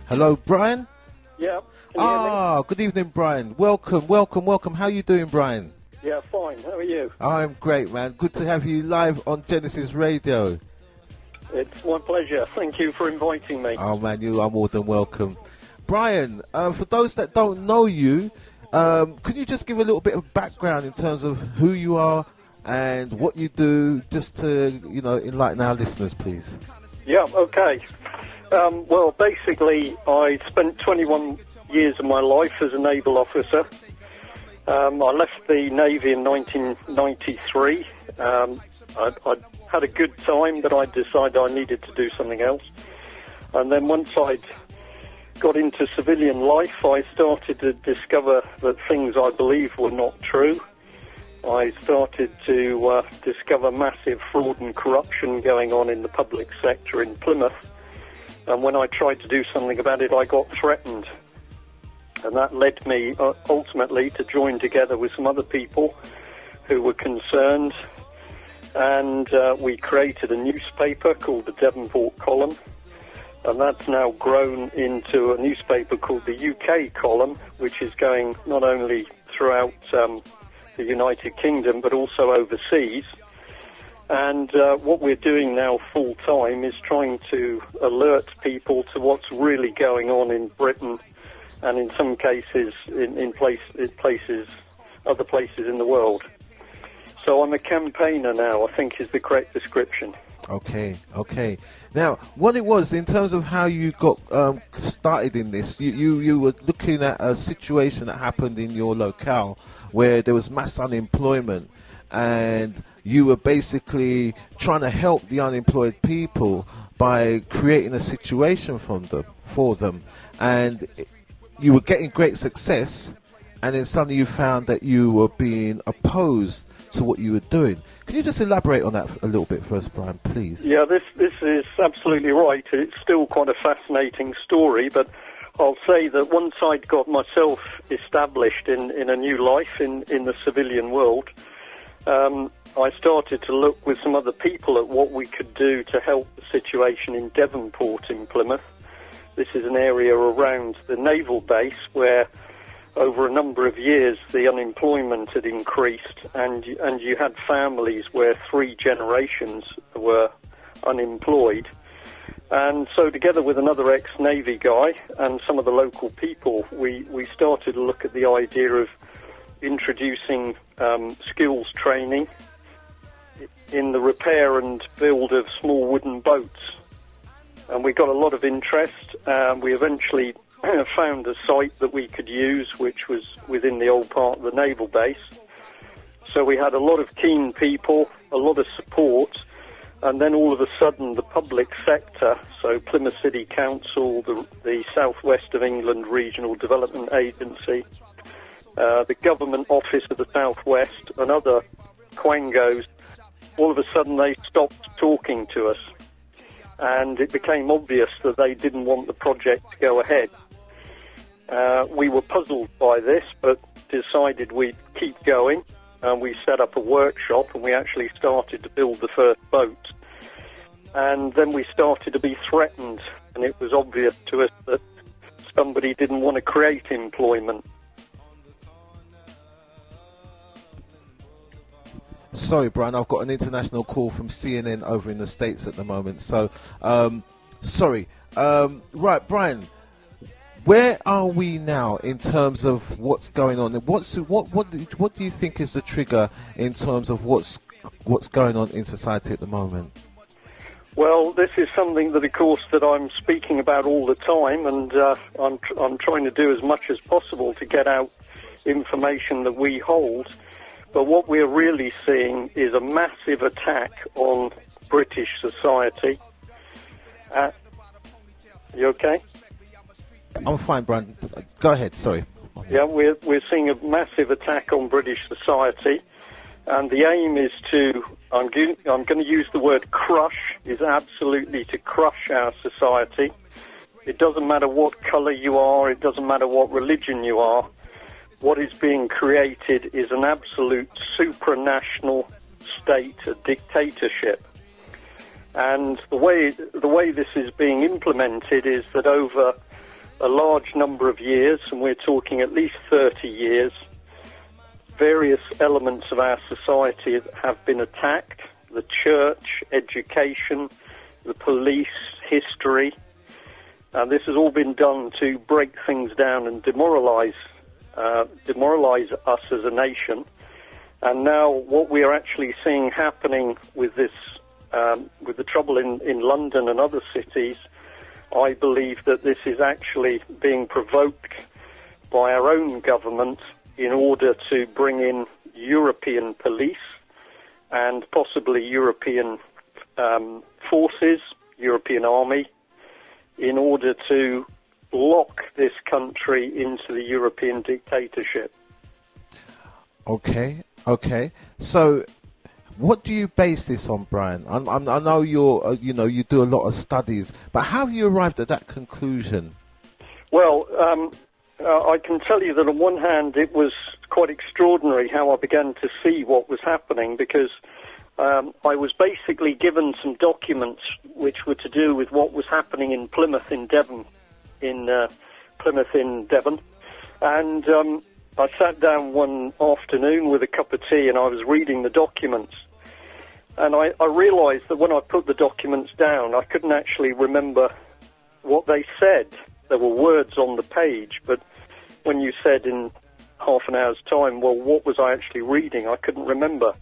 Hello, Brian. Yeah. Can you hear me? Good evening, Brian. Welcome. How you doing, Brian? Yeah, fine. How are you? I'm great, man. Good to have you live on Genesis Radio. It's my pleasure. Thank you for inviting me. Oh, man, you are more than welcome. Brian, for those that don't know you, can you just give a little bit of background in terms of who you are and what you do, just to, enlighten our listeners, please? Yeah, okay. Well, basically, I spent 21 years of my life as a naval officer. I left the Navy in 1993. I had a good time, but I decided I needed to do something else. And then once I'd got into civilian life, I started to discover that things I believed were not true. I started to discover massive fraud and corruption going on in the public sector in Plymouth. And when I tried to do something about it, I got threatened. And that led me ultimately to join together with some other people who were concerned. And we created a newspaper called the Devonport Column. And that's now grown into a newspaper called the UK Column, which is going not only throughout the United Kingdom, but also overseas. And what we're doing now full-time is trying to alert people to what's really going on in Britain, and in some cases in other places in the world. So I'm a campaigner now, I think is the correct description. Okay. Now, what it was in terms of how you got started in this, you were looking at a situation that happened in your locale where there was mass unemployment, and you were basically trying to help the unemployed people by creating a situation for them, and you were getting great success, and then suddenly you found that you were being opposed to what you were doing. Can you just elaborate on that a little bit for us, Brian, please? Yeah, this is absolutely right. It's still quite a fascinating story, but I'll say that once I'd got myself established in a new life in the civilian world, I started to look with some other people at what we could do to help the situation in Devonport in Plymouth. This is an area around the naval base where over a number of years the unemployment had increased, and you had families where 3 generations were unemployed. And so together with another ex-Navy guy and some of the local people, we started to look at the idea of introducing skills training in the repair and build of small wooden boats. And we got a lot of interest. We eventually found a site that we could use, which was within the old part of the naval base. So we had a lot of keen people, a lot of support, and then all of a sudden the public sector, so Plymouth City Council, the South West of England Regional Development Agency, the Government Office of the South West, and other quangos, all of a sudden they stopped talking to us. And it became obvious that they didn't want the project to go ahead. We were puzzled by this, but decided we'd keep going. And we set up a workshop, and we actually started to build the first boat. And then we started to be threatened, and it was obvious to us that somebody didn't want to create employment. Sorry, Brian, I've got an international call from CNN over in the States at the moment. So, sorry. Right, Brian, where are we now in terms of what's going on? What do you think is the trigger in terms of what's going on in society at the moment? Well, this is something that, of course, that I'm speaking about all the time, and I'm trying to do as much as possible to get out information that we hold. But what we're really seeing is a massive attack on British society. You okay? I'm fine, Brian. Go ahead, sorry. Yeah, we're seeing a massive attack on British society. And the aim is to, I'm going to use the word crush, is absolutely to crush our society. It doesn't matter what colour you are, it doesn't matter what religion you are. What is being created is an absolute supranational state, a dictatorship. And the way this is being implemented is that over a large number of years, and we're talking at least 30 years, various elements of our society have been attacked: the church, education, the police, history. And this has all been done to break things down and demoralize us as a nation. And now what we are actually seeing happening with this, with the trouble in London and other cities, I believe that this is actually being provoked by our own government in order to bring in European police and possibly European forces, European army, in order to lock this country into the European dictatorship. Okay, okay. So, what do you base this on, Brian? I know you're, you do a lot of studies, but how have you arrived at that conclusion? Well, I can tell you that on one hand, it was quite extraordinary how I began to see what was happening, because I was basically given some documents which were to do with what was happening in Plymouth in Devon, and I sat down one afternoon with a cup of tea and I was reading the documents, and I realized that when I put the documents down, I couldn't actually remember what they said. There were words on the page, but when you said in half an hour's time, well, what was I actually reading, I couldn't remember.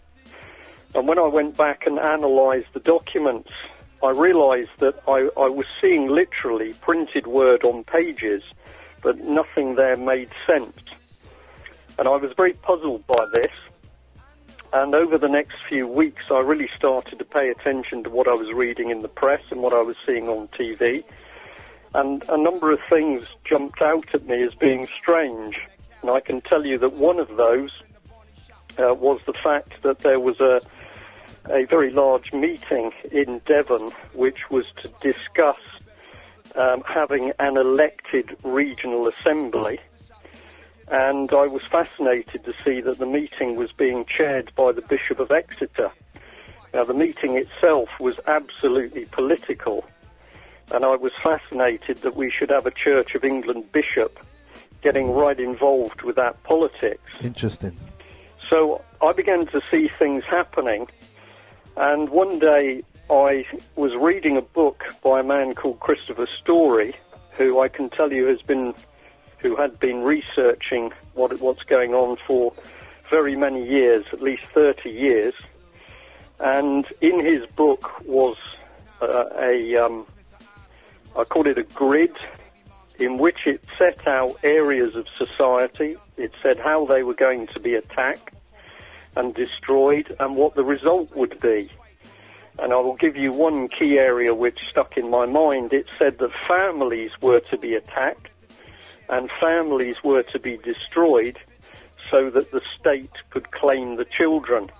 And when I went back and analysed the documents, I realised that I was seeing literally printed word on pages, but nothing there made sense. And I was very puzzled by this. And over the next few weeks, I really started to pay attention to what I was reading in the press and what I was seeing on TV. And a number of things jumped out at me as being strange. And I can tell you that one of those was the fact that there was a very large meeting in Devon which was to discuss having an elected regional assembly. And I was fascinated to see that the meeting was being chaired by the Bishop of Exeter. Now, the meeting itself was absolutely political, and I was fascinated that we should have a Church of England bishop getting right involved with that politics. Interesting. So I began to see things happening, and one day I was reading a book by a man called Christopher Story, who I can tell you who had been researching what's going on for very many years, at least 30 years. And in his book was I call it a grid, in which it set out areas of society. It said how they were going to be attacked and destroyed and what the result would be. And I will give you one key area which stuck in my mind. It said that families were to be attacked and families were to be destroyed so that the state could claim the children.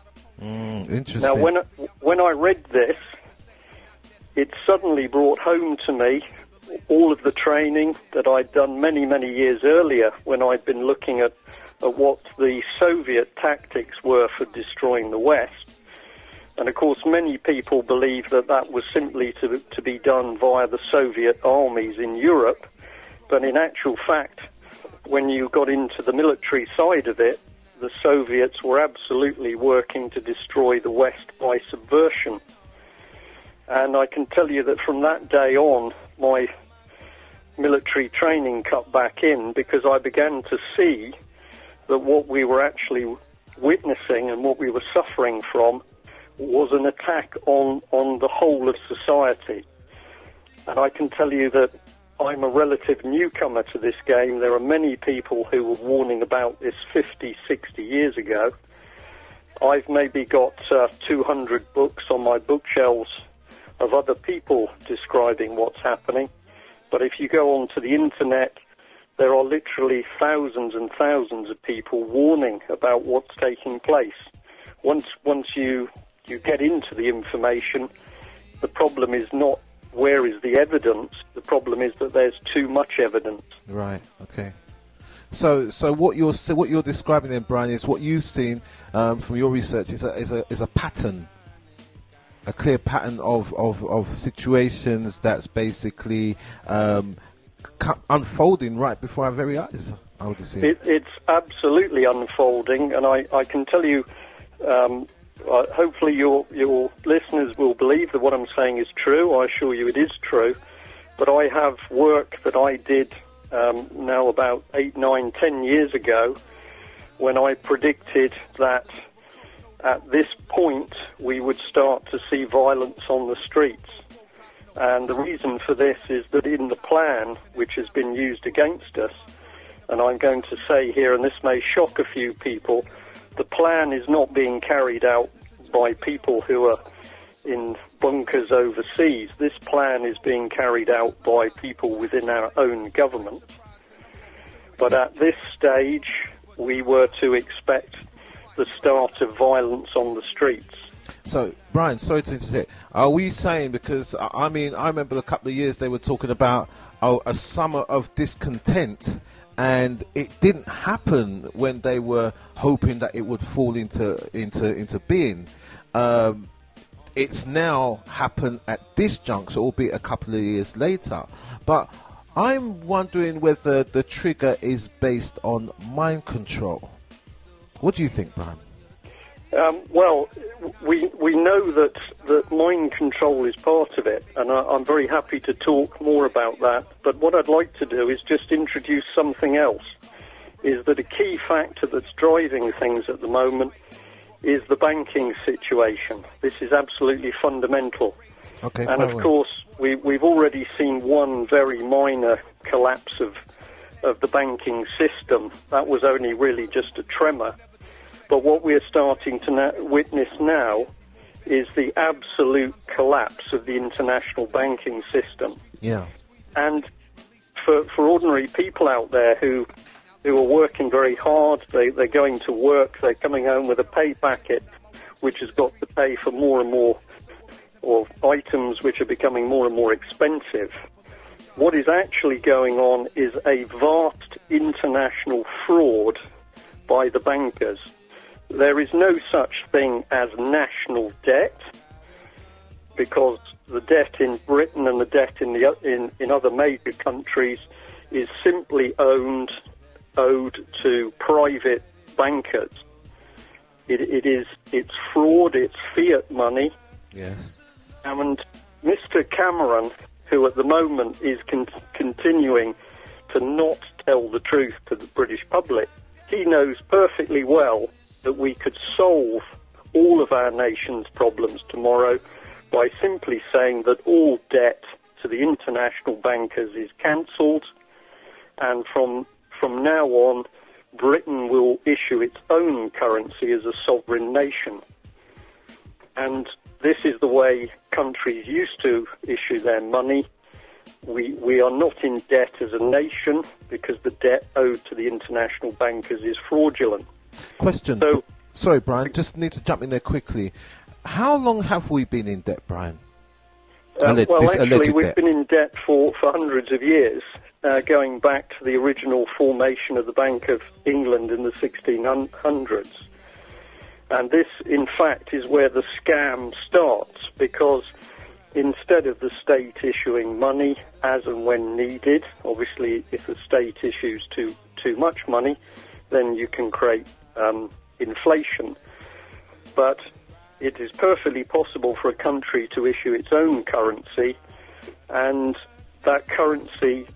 Interesting. Now, when I read this, it suddenly brought home to me all of the training that I'd done many, many years earlier when I'd been looking at what the Soviet tactics were for destroying the West. And of course, many people believe that that was simply to be done via the Soviet armies in Europe. But in actual fact, when you got into the military side of it, the Soviets were absolutely working to destroy the West by subversion. And I can tell you that from that day on, my military training cut back in, because I began to see that what we were actually witnessing and what we were suffering from was an attack on the whole of society. And I can tell you that I'm a relative newcomer to this game. There are many people who were warning about this 50, 60 years ago. I've maybe got 200 books on my bookshelves of other people describing what's happening. But if you go onto the internet, there are literally thousands and thousands of people warning about what's taking place. Once you get into the information, the problem is not where is the evidence. The problem is that there's too much evidence. Right. Okay. So what you're describing then, Brian, is what you've seen from your research is a pattern, a clear pattern of situations that's basically unfolding right before our very eyes, I would assume. It's absolutely unfolding, and I can tell you, hopefully your listeners will believe that what I'm saying is true. I assure you it is true. But I have work that I did now about 8, 9, 10 years ago when I predicted that at this point we would start to see violence on the streets. And the reason for this is that in the plan which has been used against us, and I'm going to say here, and this may shock a few people, the plan is not being carried out by people who are in bunkers overseas. This plan is being carried out by people within our own government. But at this stage, we were to expect the start of violence on the streets. So, Brian, sorry to interject. Are we saying, because, I mean, I remember a couple of years they were talking about a summer of discontent, and it didn't happen when they were hoping that it would fall into being. It's now happened at this juncture, albeit a couple of years later. But I'm wondering whether the trigger is based on mind control. What do you think, Brian? Well, we know that mind control is part of it, and I'm very happy to talk more about that. But what I'd like to do is just introduce something else, is that a key factor that's driving things at the moment is the banking situation. This is absolutely fundamental. Okay, and of course, we've already seen one very minor collapse of the banking system. That was only really just a tremor. But what we're starting to witness now is the absolute collapse of the international banking system. Yeah. And for ordinary people out there who are working very hard, they're going to work, they're coming home with a pay packet which has got to pay for more and more, or items which are becoming more and more expensive. What is actually going on is a vast international fraud by the bankers. There is no such thing as national debt, because the debt in Britain and the debt in other major countries is simply owed to private bankers. It's fraud, it's fiat money. Yes. And Mr. Cameron, who at the moment is continuing to not tell the truth to the British public, he knows perfectly well that we could solve all of our nation's problems tomorrow by simply saying that all debt to the international bankers is cancelled, and from now on, Britain will issue its own currency as a sovereign nation. And this is the way countries used to issue their money. We are not in debt as a nation because the debt owed to the international bankers is fraudulent. Question. So, sorry, Brian, just need to jump in there quickly. How long have we been in debt, Brian? Well, actually, we've been in debt for hundreds of years, going back to the original formation of the Bank of England in the 1600s. And this, in fact, is where the scam starts, because instead of the state issuing money as and when needed, obviously if the state issues too much money, then you can create inflation. But it is perfectly possible for a country to issue its own currency, and that currency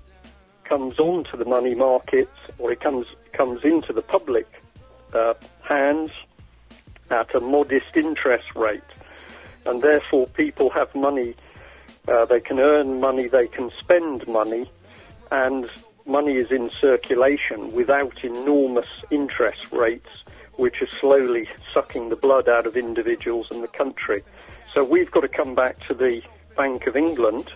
comes onto the money markets, or it comes into the public hands at a modest interest rate. And therefore people have money, they can earn money, they can spend money, and money is in circulation without enormous interest rates, which are slowly sucking the blood out of individuals and the country. So we've got to come back to the Bank of England.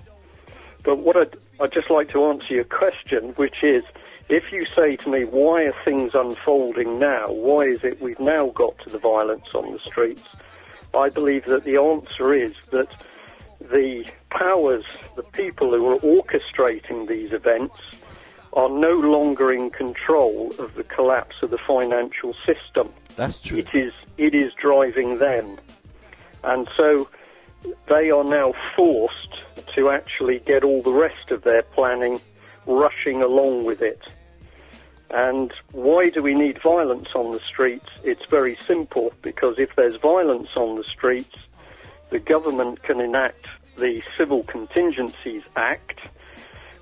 But what I'd just like to answer your question, which is, if you say to me, why are things unfolding now? Why is it we've now got to the violence on the streets? I believe that the answer is that the powers, the people who are orchestrating these events, are no longer in control of the collapse of the financial system. That's true. It is driving them. And so they are now forced to actually get all the rest of their planning rushing along with it. And why do we need violence on the streets? It's very simple, because if there's violence on the streets, the government can enact the Civil Contingencies Act,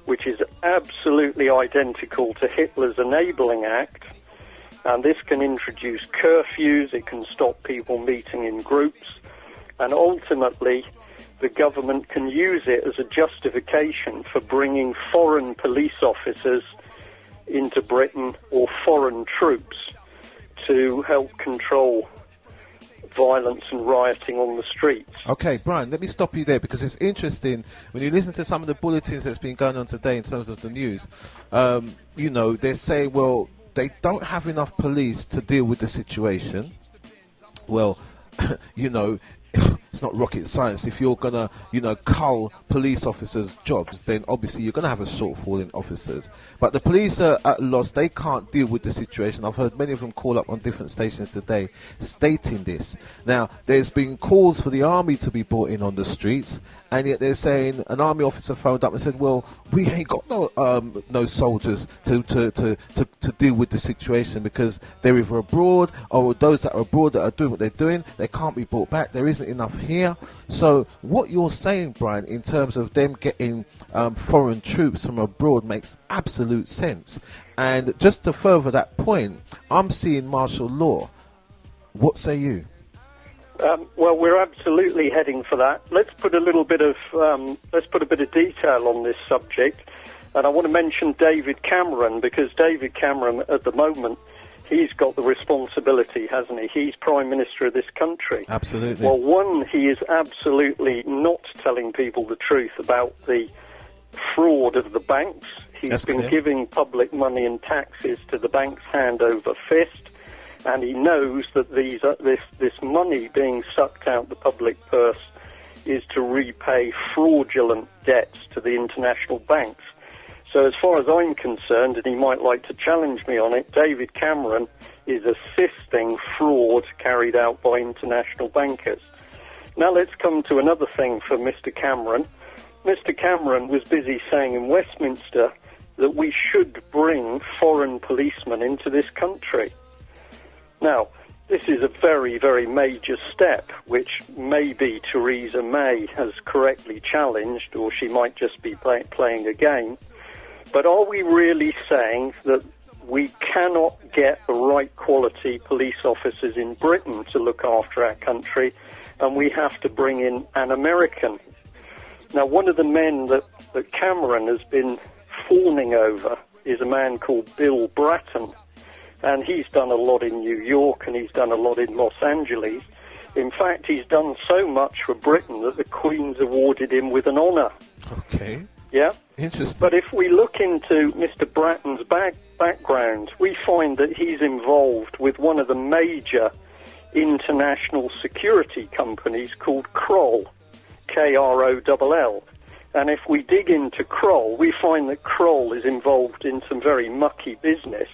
which is absolutely identical to Hitler's Enabling Act, and this can introduce curfews, it can stop people meeting in groups, and ultimately the government can use it as a justification for bringing foreign police officers into Britain, or foreign troops, to help control violence and rioting on the streets. Okay, Brian, let me stop you there, because it's interesting when you listen to some of the bulletins that's been going on today in terms of the news. You know, they're saying, well, they don't have enough police to deal with the situation. Well, you know, it's not rocket science. If you're gonna, you know, cull police officers' jobs, then obviously you're gonna have a shortfall in officers. But the police are at a loss. They can't deal with the situation. I've heard many of them call up on different stations today stating this. Now, there's been calls for the army to be brought in on the streets, and yet they're saying, an army officer phoned up and said, well, we ain't got no soldiers to deal with the situation, because they're either abroad, or those that are abroad that are doing what they're doing, they can't be brought back. There isn't enough here. So what you're saying, Brian, in terms of them getting foreign troops from abroad makes absolute sense. And just to further that point, I'm seeing martial law. What say you? Well, we're absolutely heading for that. Let's put a bit of detail on this subject, and I want to mention David Cameron, because David Cameron, at the moment, he's got the responsibility, hasn't he? He's Prime Minister of this country. Absolutely. Well, one, he is absolutely not telling people the truth about the fraud of the banks. He's been giving public money and taxes to the banks hand over fist. And he knows that this money being sucked out the public purse is to repay fraudulent debts to the international banks. So as far as I'm concerned, and he might like to challenge me on it, David Cameron is assisting fraud carried out by international bankers. Now let's come to another thing for Mr. Cameron. Mr. Cameron was busy saying in Westminster that we should bring foreign policemen into this country. Now, this is a very, very major step, which maybe Theresa May has correctly challenged, or she might just be playing a game. But are we really saying that we cannot get the right quality police officers in Britain to look after our country, and we have to bring in an American? Now, one of the men that Cameron has been fawning over is a man called Bill Bratton. And he's done a lot in New York, and he's done a lot in Los Angeles. In fact, he's done so much for Britain that the Queen's awarded him with an honour. Okay. Yeah? Interesting. But if we look into Mr. Bratton's background, we find that he's involved with one of the major international security companies called Kroll, K-R-O-L-L. And if we dig into Kroll, we find that Kroll is involved in some very mucky business,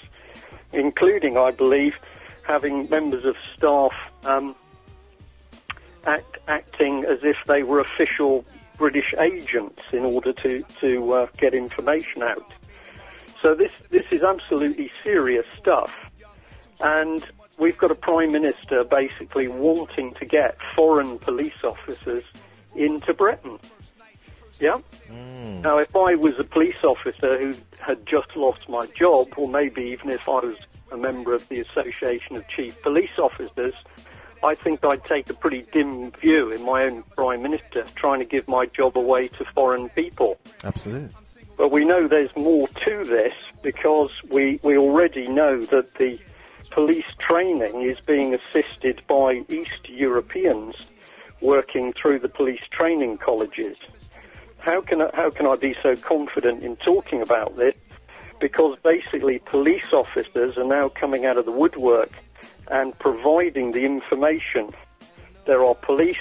including, I believe, having members of staff acting as if they were official British agents in order to get information out. So this is absolutely serious stuff. And we've got a Prime Minister basically wanting to get foreign police officers into Britain. Yeah? Now, if I was a police officer who had just lost my job, or maybe even if I was a member of the Association of Chief Police Officers, I think I'd take a pretty dim view in my own Prime Minister, trying to give my job away to foreign people. Absolutely. But we know there's more to this, because we already know that the police training is being assisted by East Europeans working through the police training colleges. How can I be so confident in talking about this? Because basically police officers are now coming out of the woodwork and providing the information. There are police.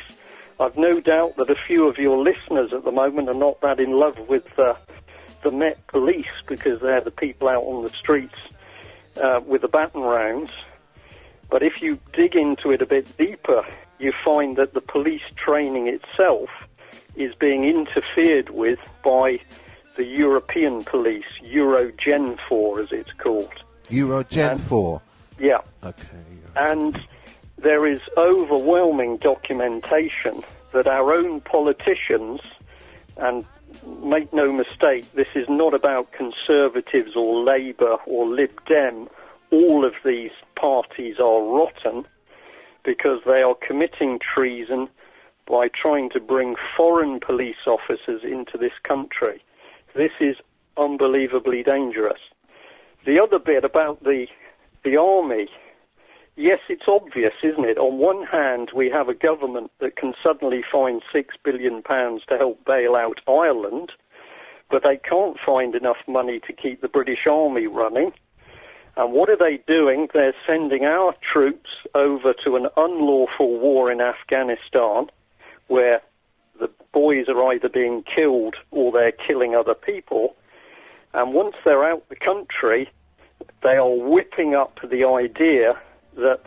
I've no doubt that a few of your listeners at the moment are not that in love with the Met Police, because they're the people out on the streets with the baton rounds. But if you dig into it a bit deeper, you find that the police training itself is being interfered with by the European police, Eurogen 4 as it's called. Eurogen 4? Yeah. Okay. And there is overwhelming documentation that our own politicians, and make no mistake, this is not about Conservatives or Labour or Lib Dem. All of these parties are rotten because they are committing treason by trying to bring foreign police officers into this country. This is unbelievably dangerous. The other bit about the army, yes, it's obvious, isn't it? On one hand, we have a government that can suddenly find £6 billion to help bail out Ireland, but they can't find enough money to keep the British Army running. And what are they doing? They're sending our troops over to an unlawful war in Afghanistan, where the boys are either being killed or they're killing other people. And once they're out the country, they are whipping up the idea that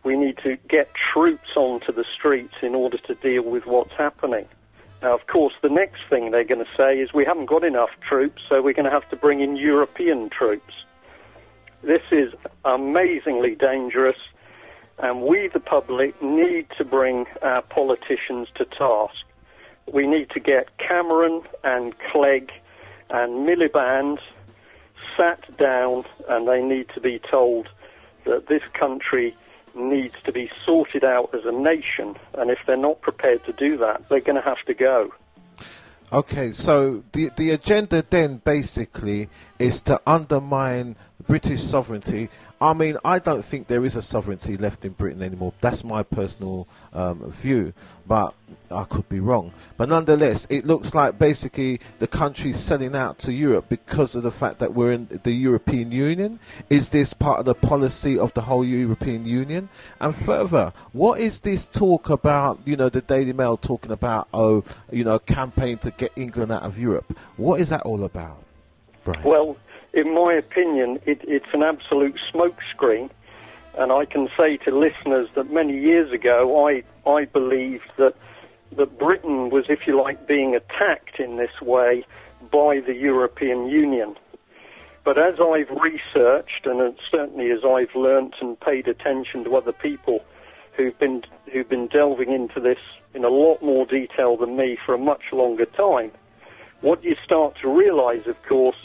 we need to get troops onto the streets in order to deal with what's happening. Now, of course, the next thing they're going to say is we haven't got enough troops, so we're going to have to bring in European troops. This is amazingly dangerous, and we, the public, need to bring our politicians to task. We need to get Cameron and Clegg and Miliband sat down, and they need to be told that this country needs to be sorted out as a nation, and if they're not prepared to do that, they're going to have to go. Okay, so the agenda then basically is to undermine British sovereignty. I mean, I don't think there is a sovereignty left in Britain anymore. That's my personal view, but I could be wrong. But nonetheless, it looks like basically the country's selling out to Europe because of the fact that we're in the European Union. Is this part of the policy of the whole European Union? And further, what is this talk about, you know, the Daily Mail talking about, oh, you know, a campaign to get England out of Europe? What is that all about, Brian? Well, in my opinion, it's an absolute smokescreen, and I can say to listeners that many years ago I believed that Britain was, if you like, being attacked in this way by the European Union. But as I've researched, and certainly as I've learnt and paid attention to other people who've been delving into this in a lot more detail than me for a much longer time, what you start to realise, of course,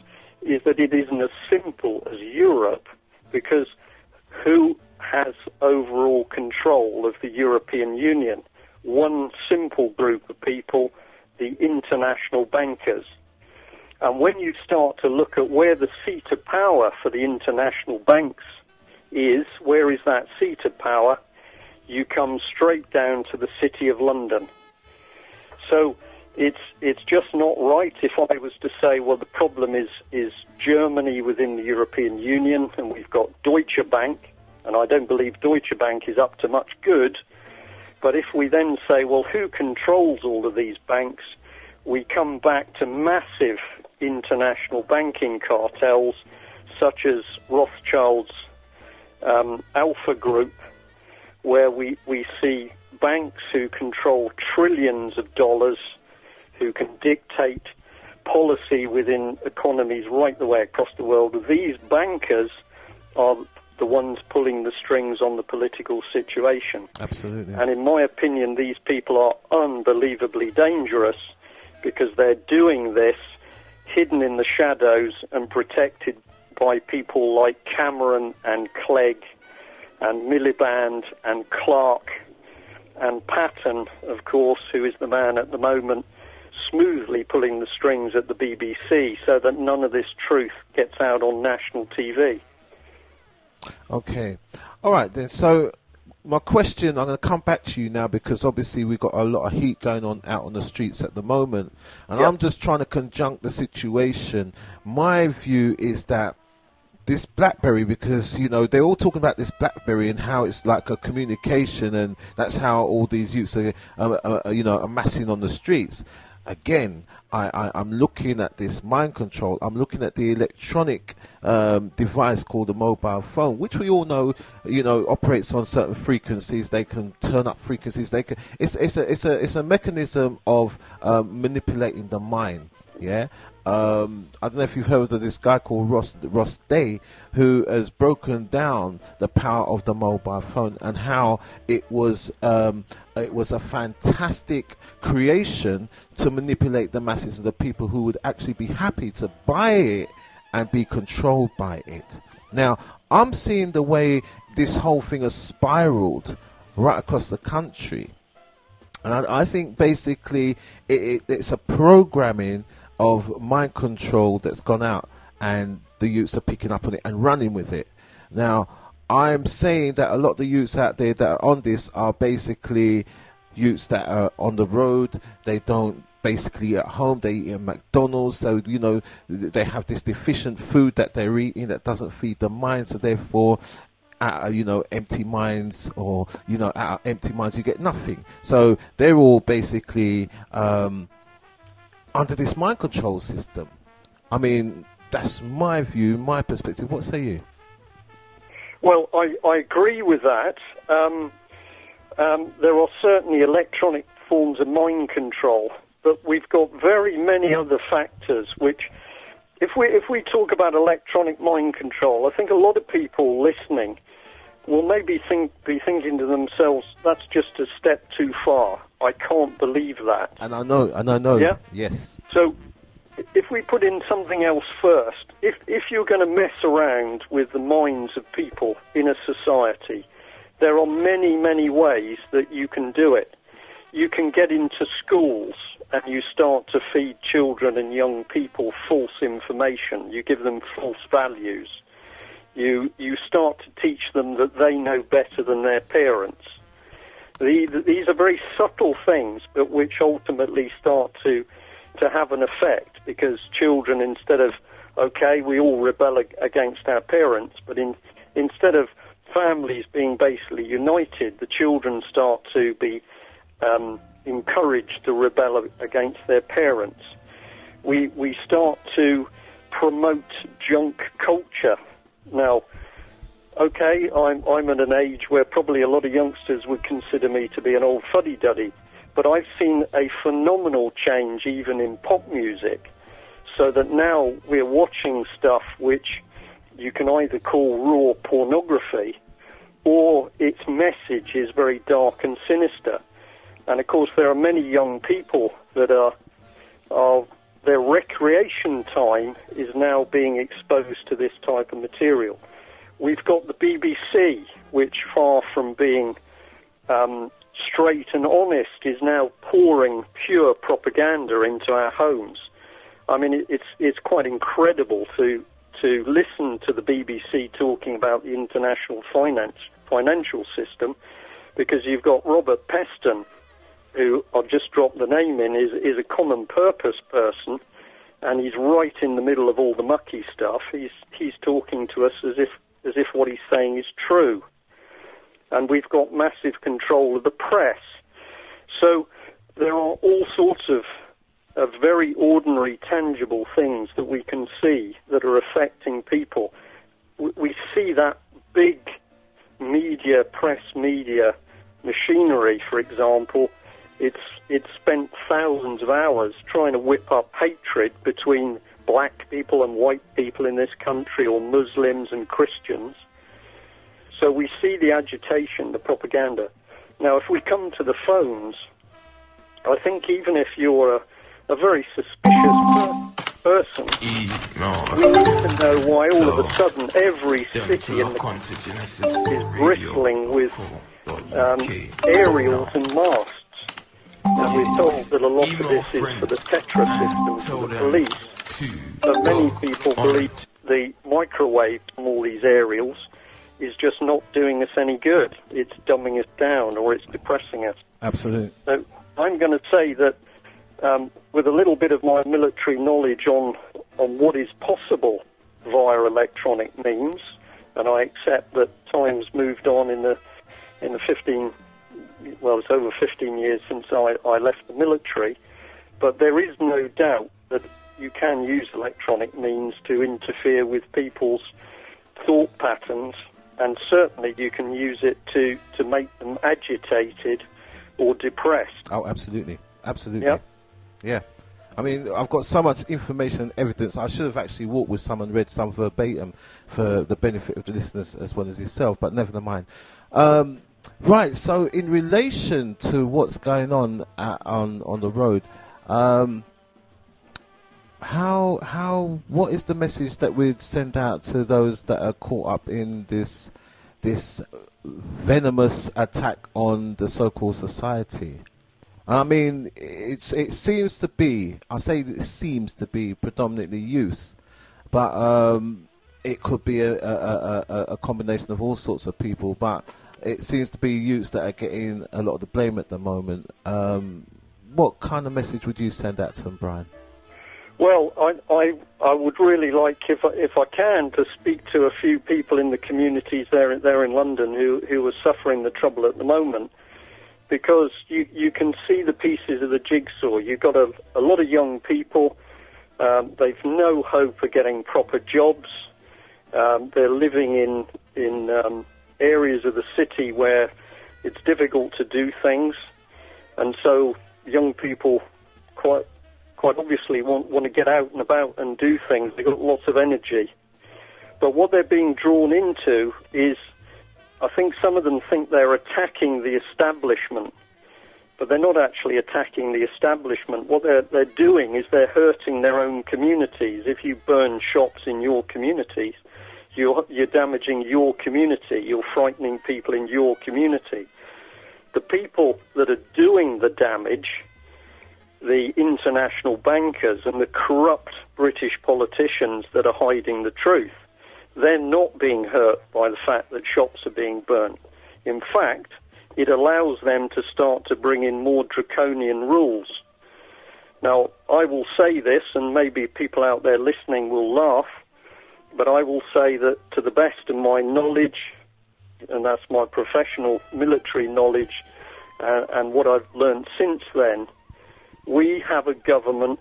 is that it isn't as simple as Europe, because who has overall control of the European Union? One simple group of people, the international bankers. And when you start to look at where the seat of power for the international banks is, where is that seat of power, you come straight down to the City of London. So it's just not right if I was to say, well, the problem is Germany within the European Union, and we've got Deutsche Bank, and I don't believe Deutsche Bank is up to much good. But if we then say, well, who controls all of these banks, we come back to massive international banking cartels such as Rothschild's Alpha Group, where we see banks who control trillions of dollars, who can dictate policy within economies right the way across the world. These bankers are the ones pulling the strings on the political situation. Absolutely. And in my opinion, these people are unbelievably dangerous because they're doing this hidden in the shadows and protected by people like Cameron and Clegg and Miliband and Clark and Patton, of course, who is the man at the moment smoothly pulling the strings at the BBC so that none of this truth gets out on national TV. Okay. All right, then. So my question, I'm going to come back to you now because obviously we've got a lot of heat going on out on the streets at the moment. And Yep. I'm just trying to conjunct the situation. My view is that this BlackBerry, because, you know, they're all talking about this BlackBerry and how it's like a communication, and that's how all these youths are, you know, amassing on the streets. Again, I'm looking at this mind control. I'm looking at the electronic device called a mobile phone, which we all know, you know, operates on certain frequencies. They can turn up frequencies. They can. It's a mechanism of manipulating the mind. Yeah. I don't know if you've heard of this guy called Ross Day, who has broken down the power of the mobile phone and how it was a fantastic creation to manipulate the masses of the people who would actually be happy to buy it and be controlled by it. Now, I'm seeing the way this whole thing has spiraled right across the country. And I think basically it's a programming of mind control that's gone out, and the youths are picking up on it and running with it. Now, I'm saying that a lot of the youths out there that are on this are basically youths that are on the road. They don't basically at home, they eat at McDonald's, so you know they have this deficient food that they're eating that doesn't feed the mind, so therefore you know, empty minds, or you know, out of empty minds you get nothing. So they're all basically under this mind control system. I mean, that's my view, my perspective. What say you? Well, I agree with that. There are certainly electronic forms of mind control, but we've got very many other factors which, if we talk about electronic mind control, I think a lot of people listening will maybe be thinking to themselves, that's just a step too far. I can't believe that. And I know. Yeah? Yes. So if we put in something else first, if you're going to mess around with the minds of people in a society, there are many, many ways that you can do it. You can get into schools and you start to feed children and young people false information. You give them false values. You start to teach them that they know better than their parents. These are very subtle things, but which ultimately start to have an effect, because children, instead of, okay, we all rebel against our parents, but instead of families being basically united, the children start to be encouraged to rebel against their parents. We start to promote junk culture. Now, okay, I'm at an age where probably a lot of youngsters would consider me to be an old fuddy-duddy, but I've seen a phenomenal change even in pop music, so that now we're watching stuff which you can either call raw pornography, or its message is very dark and sinister. And of course there are many young people that are their recreation time is now being exposed to this type of material. We've got the BBC, which, far from being straight and honest, is now pouring pure propaganda into our homes. I mean, it's quite incredible to listen to the BBC talking about the international financial system, because you've got Robert Peston, who I've just dropped the name in, is a common purpose person, and he's right in the middle of all the mucky stuff. He's talking to us as if what he's saying is true. And we've got massive control of the press. So there are all sorts of very ordinary, tangible things that we can see that are affecting people. We see that big press media machinery, for example. It's spent thousands of hours trying to whip up hatred between black people and white people in this country, or Muslims and Christians. So we see the agitation, the propaganda. Now, if we come to the phones, I think even if you're a very suspicious person, we need to know why all of a sudden every city in the country is bristling with aerials and masts. And we're told that a lot of this is for the Tetra system for the police. But many people believe the microwave from all these aerials is just not doing us any good. It's dumbing us down, or it's depressing us. Absolutely. So I'm going to say that with a little bit of my military knowledge on what is possible via electronic means, and I accept that time's moved on in the 15, well, it's over 15 years since I left the military, but there is no doubt that you can use electronic means to interfere with people's thought patterns, and certainly you can use it to make them agitated or depressed. Oh, absolutely. Absolutely. Yep. Yeah. I mean, I've got so much information and evidence. I should have actually walked with some and read some verbatim for the benefit of the listeners as well as yourself, but never mind. Right, so in relation to what's going on on the road, what is the message that we'd send out to those that are caught up in this venomous attack on the so-called society? I mean, it seems to be, I say it seems to be predominantly youth, but it could be a combination of all sorts of people, but it seems to be youths that are getting a lot of the blame at the moment. What kind of message would you send out to them, Brian? Well, I would really like, if I can, to speak to a few people in the communities there in London who are suffering the trouble at the moment. Because you can see the pieces of the jigsaw. You've got a lot of young people. They've no hope of getting proper jobs. They're living in areas of the city where it's difficult to do things. And so young people quite obviously want to get out and about and do things. They've got lots of energy. But what they're being drawn into is, I think some of them think they're attacking the establishment, but they're not actually attacking the establishment. What they're doing is they're hurting their own communities. If you burn shops in your communities, you're damaging your community. You're frightening people in your community. The people that are doing the damage, the international bankers and the corrupt British politicians that are hiding the truth, they're not being hurt by the fact that shops are being burnt. In fact, it allows them to start to bring in more draconian rules. Now, I will say this, and maybe people out there listening will laugh, but I will say that to the best of my knowledge, and that's my professional military knowledge, and what I've learned since then, we have a government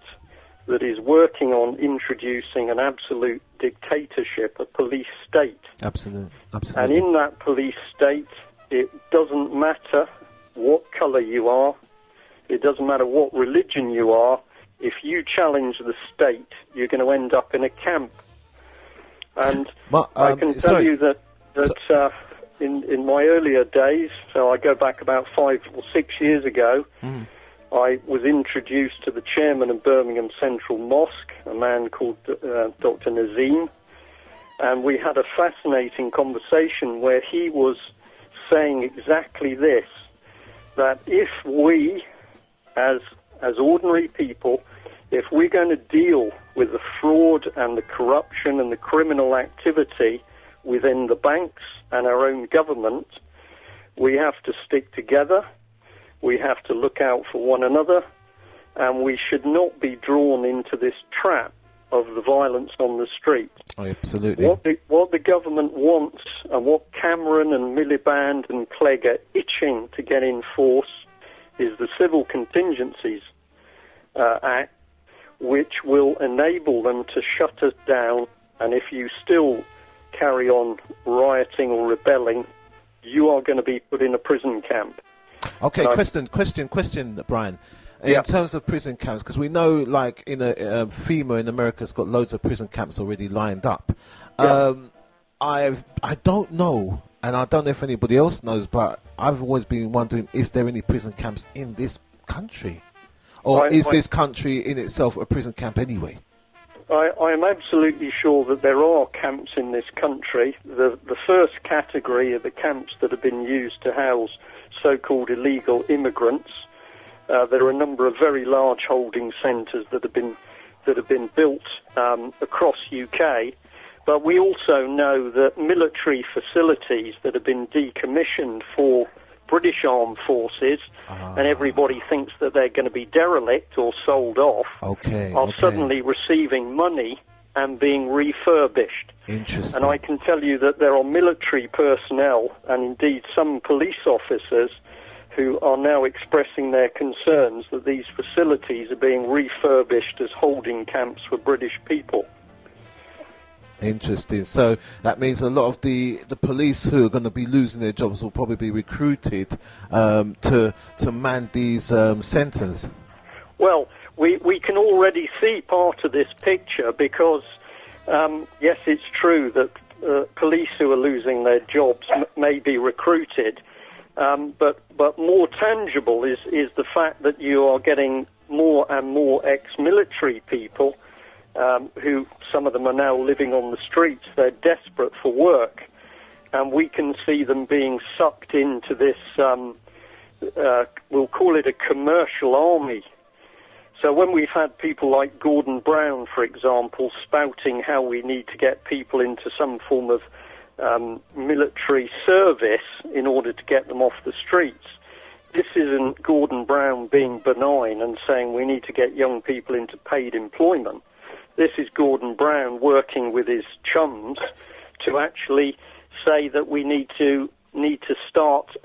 that is working on introducing an absolute dictatorship, a police state. Absolutely. And in that police state, it doesn't matter what colour you are, it doesn't matter what religion you are, if you challenge the state, you're going to end up in a camp. And I can tell you that in my earlier days, so I go back about 5 or 6 years ago, I was introduced to the chairman of Birmingham Central Mosque, a man called Dr. Nazim, and we had a fascinating conversation where he was saying exactly this, that if we, as ordinary people, if we're going to deal with the fraud and the corruption and the criminal activity within the banks and our own government, we have to stick together. We have to look out for one another, and we should not be drawn into this trap of the violence on the street. Oh, absolutely. What the government wants, and what Cameron and Miliband and Clegg are itching to get in force, is the Civil Contingencies Act, which will enable them to shut us down, and if you still carry on rioting or rebelling, you are going to be put in a prison camp. Okay, question, Brian. In terms of prison camps, because we know, like, FEMA in America's got loads of prison camps already lined up. I don't know, and I don't know if anybody else knows, but I've always been wondering, is there any prison camps in this country? Or is this country in itself a prison camp anyway? I am absolutely sure that there are camps in this country. The first category are the camps that have been used to house so-called illegal immigrants. There are a number of very large holding centres that have been built across UK. But we also know that military facilities that have been decommissioned for British armed forces, and everybody thinks that they're going to be derelict or sold off, are suddenly receiving money and being refurbished. Interesting. And I can tell you that there are military personnel and indeed some police officers who are now expressing their concerns that these facilities are being refurbished as holding camps for British people. Interesting. So that means a lot of the police who are going to be losing their jobs will probably be recruited to man these centres. Well, we can already see part of this picture because, yes, it's true that police who are losing their jobs may be recruited, but more tangible is the fact that you are getting more and more ex-military people who, some of them are now living on the streets. They're desperate for work, and we can see them being sucked into this, we'll call it a commercial army. So when we've had people like Gordon Brown, for example, spouting how we need to get people into some form of military service in order to get them off the streets, this isn't Gordon Brown being benign and saying we need to get young people into paid employment. This is Gordon Brown working with his chums to actually say that we need to start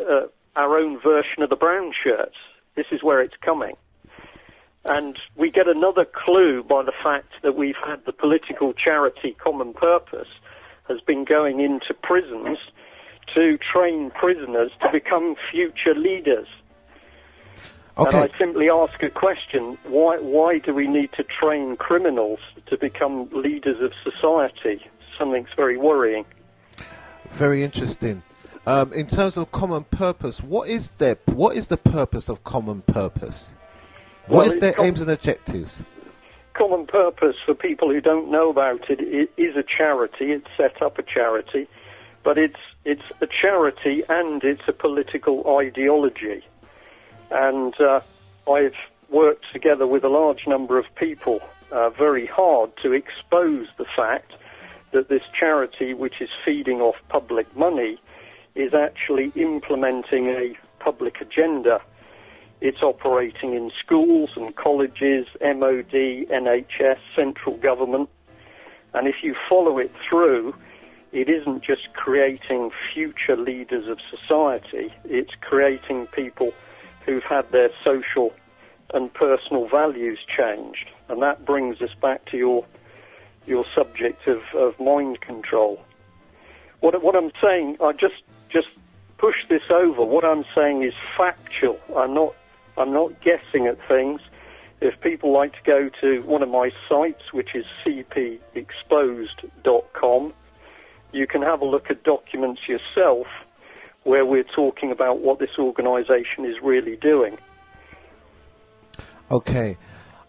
our own version of the brown shirts. This is where it's coming. And we get another clue by the fact that we've had the political charity Common Purpose has been going into prisons to train prisoners to become future leaders. Okay. And I simply ask a question, why do we need to train criminals to become leaders of society? Something's very worrying. Very interesting. In terms of Common Purpose, what is the purpose of Common Purpose? What is their aims and objectives? Common Purpose, for people who don't know about it, it is a charity. It's set up a charity, but it's a charity and it's a political ideology. And I've worked together with a large number of people very hard to expose the fact that this charity, which is feeding off public money, is actually implementing a public agenda. It's operating in schools and colleges, MOD, NHS, central government. And if you follow it through, it isn't just creating future leaders of society, it's creating people who've had their social and personal values changed. And that brings us back to your subject of mind control. What I'm saying, I just push this over. What I'm saying is factual. I'm not guessing at things. If people like to go to one of my sites, which is cpexposed.com, you can have a look at documents yourself where we're talking about what this organisation is really doing. Okay.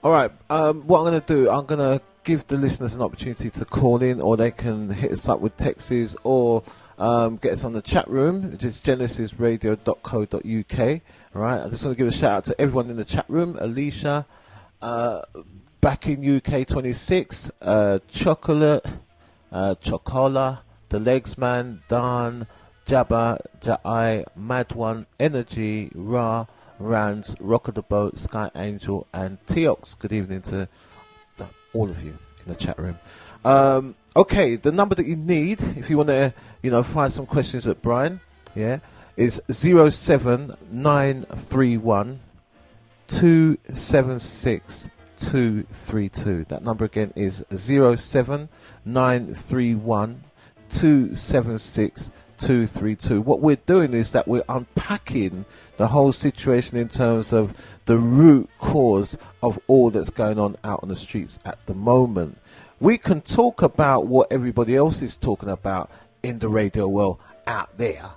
All right. What I'm going to do, I'm going to give the listeners an opportunity to call in, or they can hit us up with texts, or get us on the chat room, which is genesisradio.co.uk. All right. I just want to give a shout out to everyone in the chat room. Alicia, back in UK 26, Chocolate, Chocola, The Legs Man, Dan, Jabba, Jai, Mad One, Energy, Ra, Rands, Rock of the Boat, Sky Angel, and Teox. Good evening to all of you in the chat room. Okay, the number that you need if you want to, fire some questions at Brian, is 07931 276 232. That number again is 07931 276 232. What we're doing is that we're unpacking the whole situation in terms of the root cause of all that's going on out on the streets at the moment. We can talk about what everybody else is talking about in the radio world out there,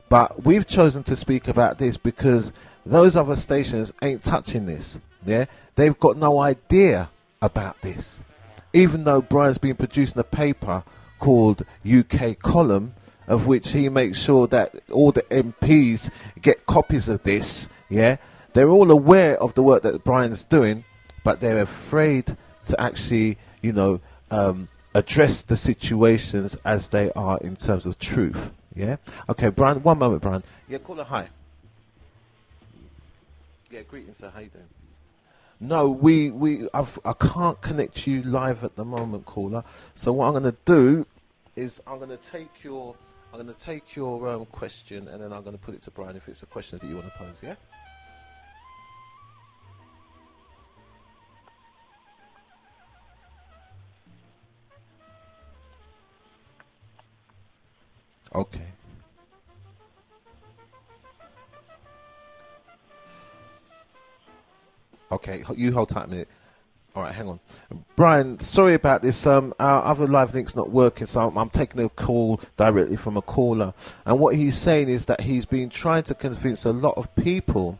but we've chosen to speak about this because those other stations ain't touching this, they've got no idea about this. Even though Brian's been producing a paper called UK Column, of which he makes sure that all the MPs get copies of this, they're all aware of the work that Brian's doing, but they're afraid to actually, address the situations as they are in terms of truth, Okay, Brian, one moment, Brian. Caller, hi. Greetings, sir, how you doing? No, I can't connect you live at the moment, caller. So what I'm going to do is I'm going to take your question, and then I'm going to put it to Brian if it's a question that you want to pose. Okay. Okay, you hold tight a minute. All right, hang on. Brian, sorry about this. Our other live link's not working, so I'm taking a call directly from a caller. And what he's saying is that he's been trying to convince a lot of people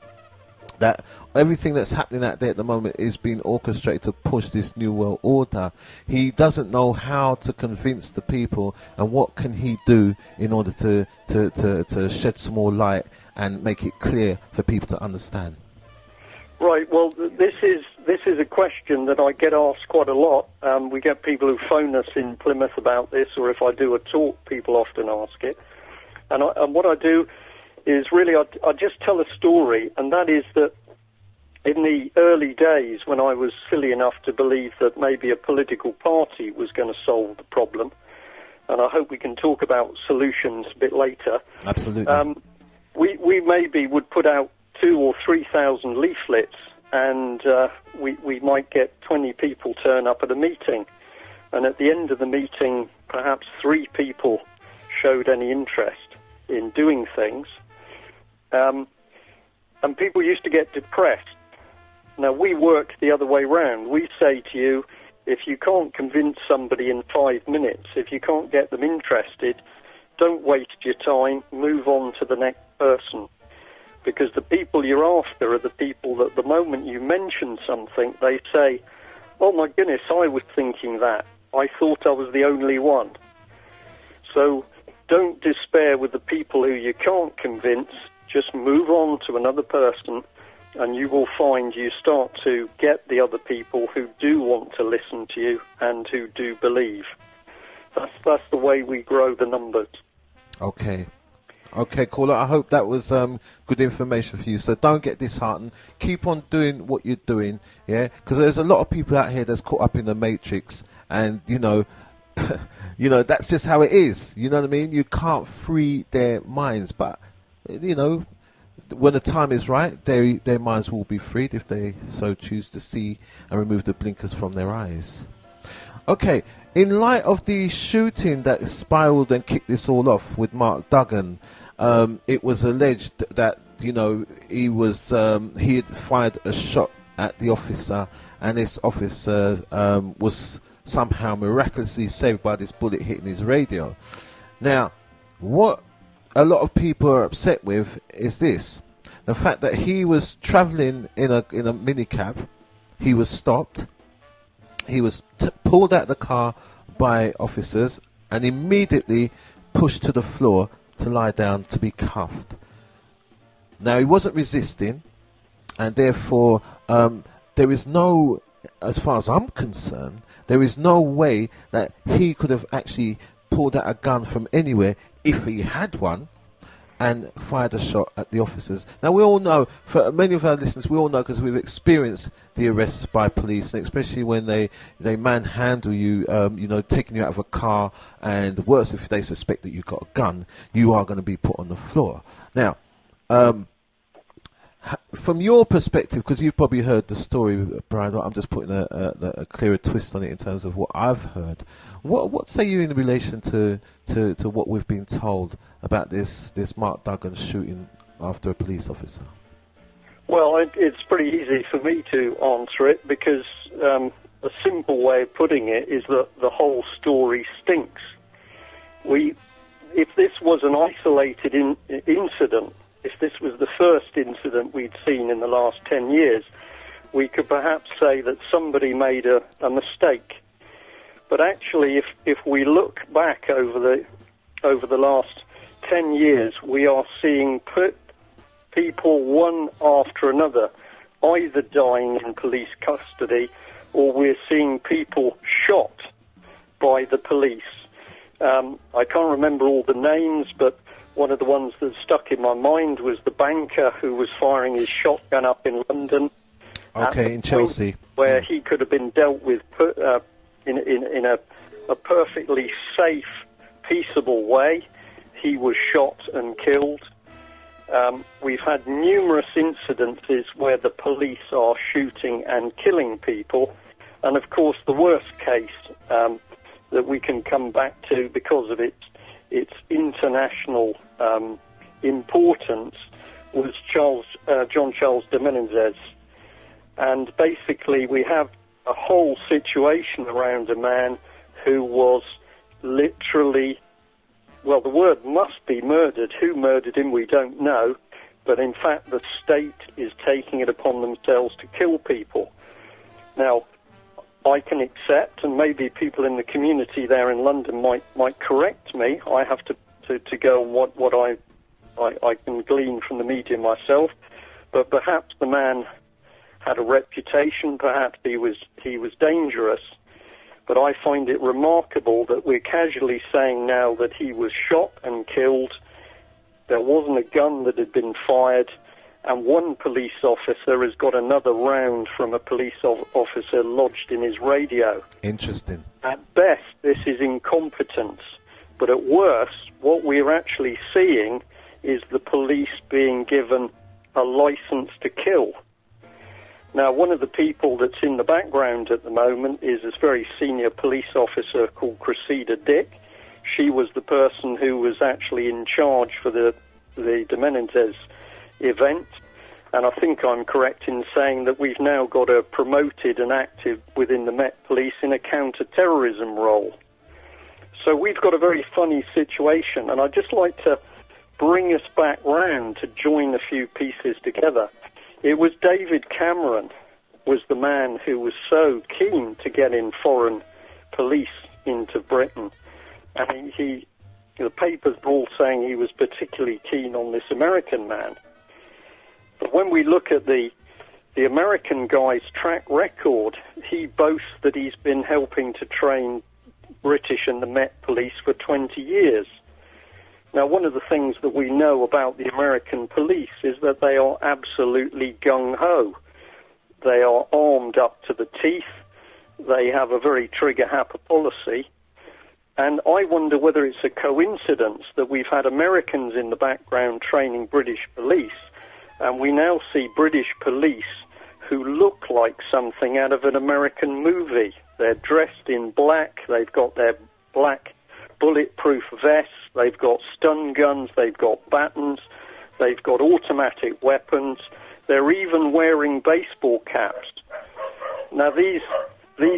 that everything that's happening out there at the moment is being orchestrated to push this new world order. He doesn't know how to convince the people, and what can he do in order to shed some more light and make it clear for people to understand. Right. Well, this is a question that I get asked quite a lot. We get people who phone us in Plymouth about this, or if I do a talk, people often ask it. And what I do is really I just tell a story, and that is that in the early days when I was silly enough to believe that maybe a political party was going to solve the problem, and I hope we can talk about solutions a bit later. Absolutely. We maybe would put out 2,000 or 3,000 leaflets, and we might get 20 people turn up at a meeting, and at the end of the meeting perhaps 3 people showed any interest in doing things, and people used to get depressed. Now we work the other way round. We say to you, if you can't convince somebody in 5 minutes, if you can't get them interested, don't waste your time, move on to the next person. Because the people you're after are the people that the moment you mention something, they say, oh my goodness, I was thinking that. I thought I was the only one. So don't despair with the people who you can't convince. Just move on to another person, and you will find you start to get the other people who do want to listen to you and who do believe. That's the way we grow the numbers. Okay. Okay, caller. I hope that was good information for you. So don't get disheartened. Keep on doing what you're doing, yeah. Because there's a lot of people out here that's caught up in the matrix, and you know, that's just how it is. You know what I mean? You can't free their minds, but you know, when the time is right, their minds will be freed if they so choose to see and remove the blinkers from their eyes. Okay. In light of the shooting that spiraled and kicked this all off with Mark Duggan, it was alleged that he had fired a shot at the officer, and this officer was somehow miraculously saved by this bullet hitting his radio. Now, what a lot of people are upset with is this: the fact that he was travelling in a minicab, he was stopped. He was pulled out of the car by officers and immediately pushed to the floor to lie down to be cuffed. Now, he wasn't resisting, and therefore there is no, as far as I'm concerned, there is no way that he could have actually pulled out a gun from anywhere if he had one and fired a shot at the officers. Now, we all know, for many of our listeners, we all know because we've experienced the arrests by police, and especially when they manhandle you, taking you out of a car, and worse, if they suspect that you've got a gun, you are going to be put on the floor. Now, from your perspective, because you've probably heard the story, Brian, I'm just putting a clearer twist on it in terms of what I've heard. What say you in relation to what we've been told about this Mark Duggan shooting after a police officer? Well, it's pretty easy for me to answer it, because a simple way of putting it is that the whole story stinks. If this was an isolated incident, if this was the first incident we'd seen in the last 10 years, we could perhaps say that somebody made a mistake. But actually, if we look back over the last 10 years, we are seeing people one after another either dying in police custody, or we're seeing people shot by the police. I can't remember all the names, but one of the ones that stuck in my mind was the banker who was firing his shotgun up in London. Okay, in Chelsea. Where he could have been dealt with in a perfectly safe, peaceable way. He was shot and killed. We've had numerous incidences where the police are shooting and killing people. And of course, the worst case that we can come back to because of its international importance was John Charles de Menezes. And basically we have a whole situation around a man who was literally, well, the word must be murdered. Who murdered him, we don't know. But in fact, the state is taking it upon themselves to kill people. Now, I can accept, and maybe people in the community there in London might correct me. I have to go on what I can glean from the media myself. But perhaps the man had a reputation, perhaps he was dangerous. But I find it remarkable that we're casually saying now that he was shot and killed. There wasn't a gun that had been fired, and one police officer has got another round from a police officer lodged in his radio. Interesting. At best, this is incompetence. But at worst, what we're actually seeing is the police being given a license to kill. Now, one of the people that's in the background at the moment is this very senior police officer called Cressida Dick. She was the person who was actually in charge for the De Menezes event. And I think I'm correct in saying that we've now got her promoted and active within the Met Police in a counter-terrorism role. So we've got a very funny situation, and I'd just like to bring us back round to join a few pieces together. It was David Cameron was the man who was so keen to get in foreign police into Britain. I mean, the papers were all saying he was particularly keen on this American man. But when we look at the American guy's track record, he boasts that he's been helping to train British and the Met Police for 20 years. Now, one of the things that we know about the American police is that they are absolutely gung-ho. They are armed up to the teeth. They have a very trigger-happy policy. And I wonder whether it's a coincidence that we've had Americans in the background training British police, and we now see British police who look like something out of an American movie. They're dressed in black, they've got their black bulletproof vests, they've got stun guns, they've got batons, they've got automatic weapons, they're even wearing baseball caps. Now these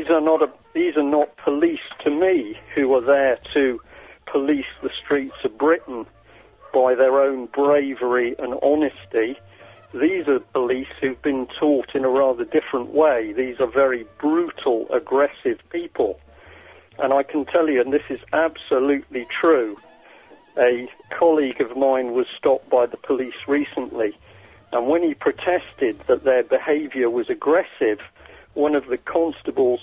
are not police to me who are there to police the streets of Britain by their own bravery and honesty. These are police who've been taught in a rather different way. These are very brutal, aggressive people. And I can tell you, and this is absolutely true, a colleague of mine was stopped by the police recently, and when he protested that their behaviour was aggressive, one of the constables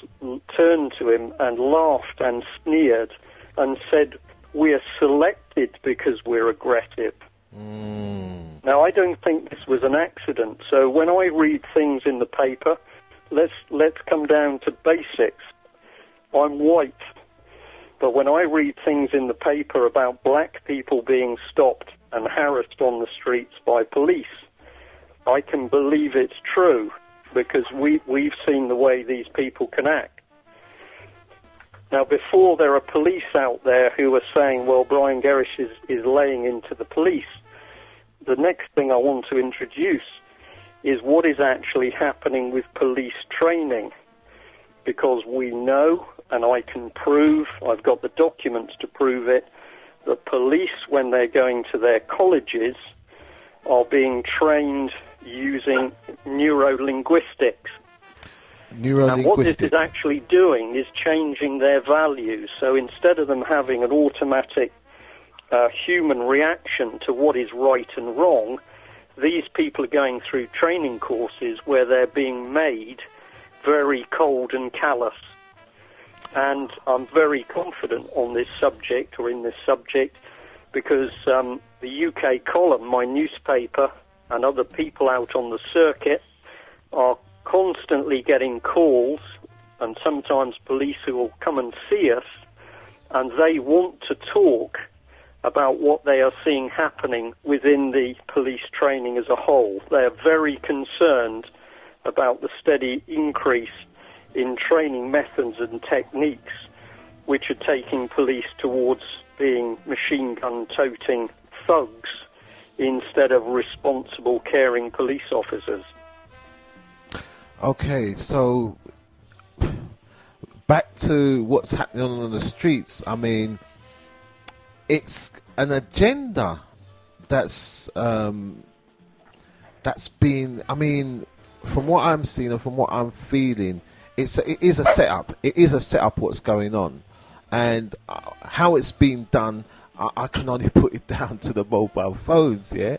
turned to him and laughed and sneered and said, "We're selected because we're aggressive." Now, I don't think this was an accident. So when I read things in the paper, let's come down to basics. I'm white, but when I read things in the paper about black people being stopped and harassed on the streets by police, I can believe it's true, because we've seen the way these people can act. Now, before there are police out there who are saying, well, Brian Gerrish is laying into the police, the next thing I want to introduce is what is actually happening with police training. Because we know, and I can prove, I've got the documents to prove it, that police, when they're going to their colleges, are being trained using neuro-linguistics. And what this is actually doing is changing their values. So instead of them having an automatic human reaction to what is right and wrong, these people are going through training courses where they're being made very cold and callous. And I'm very confident on this subject, or in this subject, because the UK column, my newspaper, and other people out on the circuit are constantly getting calls, and sometimes police who will come and see us, and they want to talk about what they are seeing happening within the police training as a whole. They are very concerned about the steady increase in training methods and techniques which are taking police towards being machine gun toting thugs instead of responsible, caring police officers. Okay, so back to what's happening on the streets. I mean, it's an agenda that's that's been. I mean, from what I'm seeing and from what I'm feeling, it is a setup. It is a setup. What's going on, and how it's being done, I can only put it down to the mobile phones. Yeah,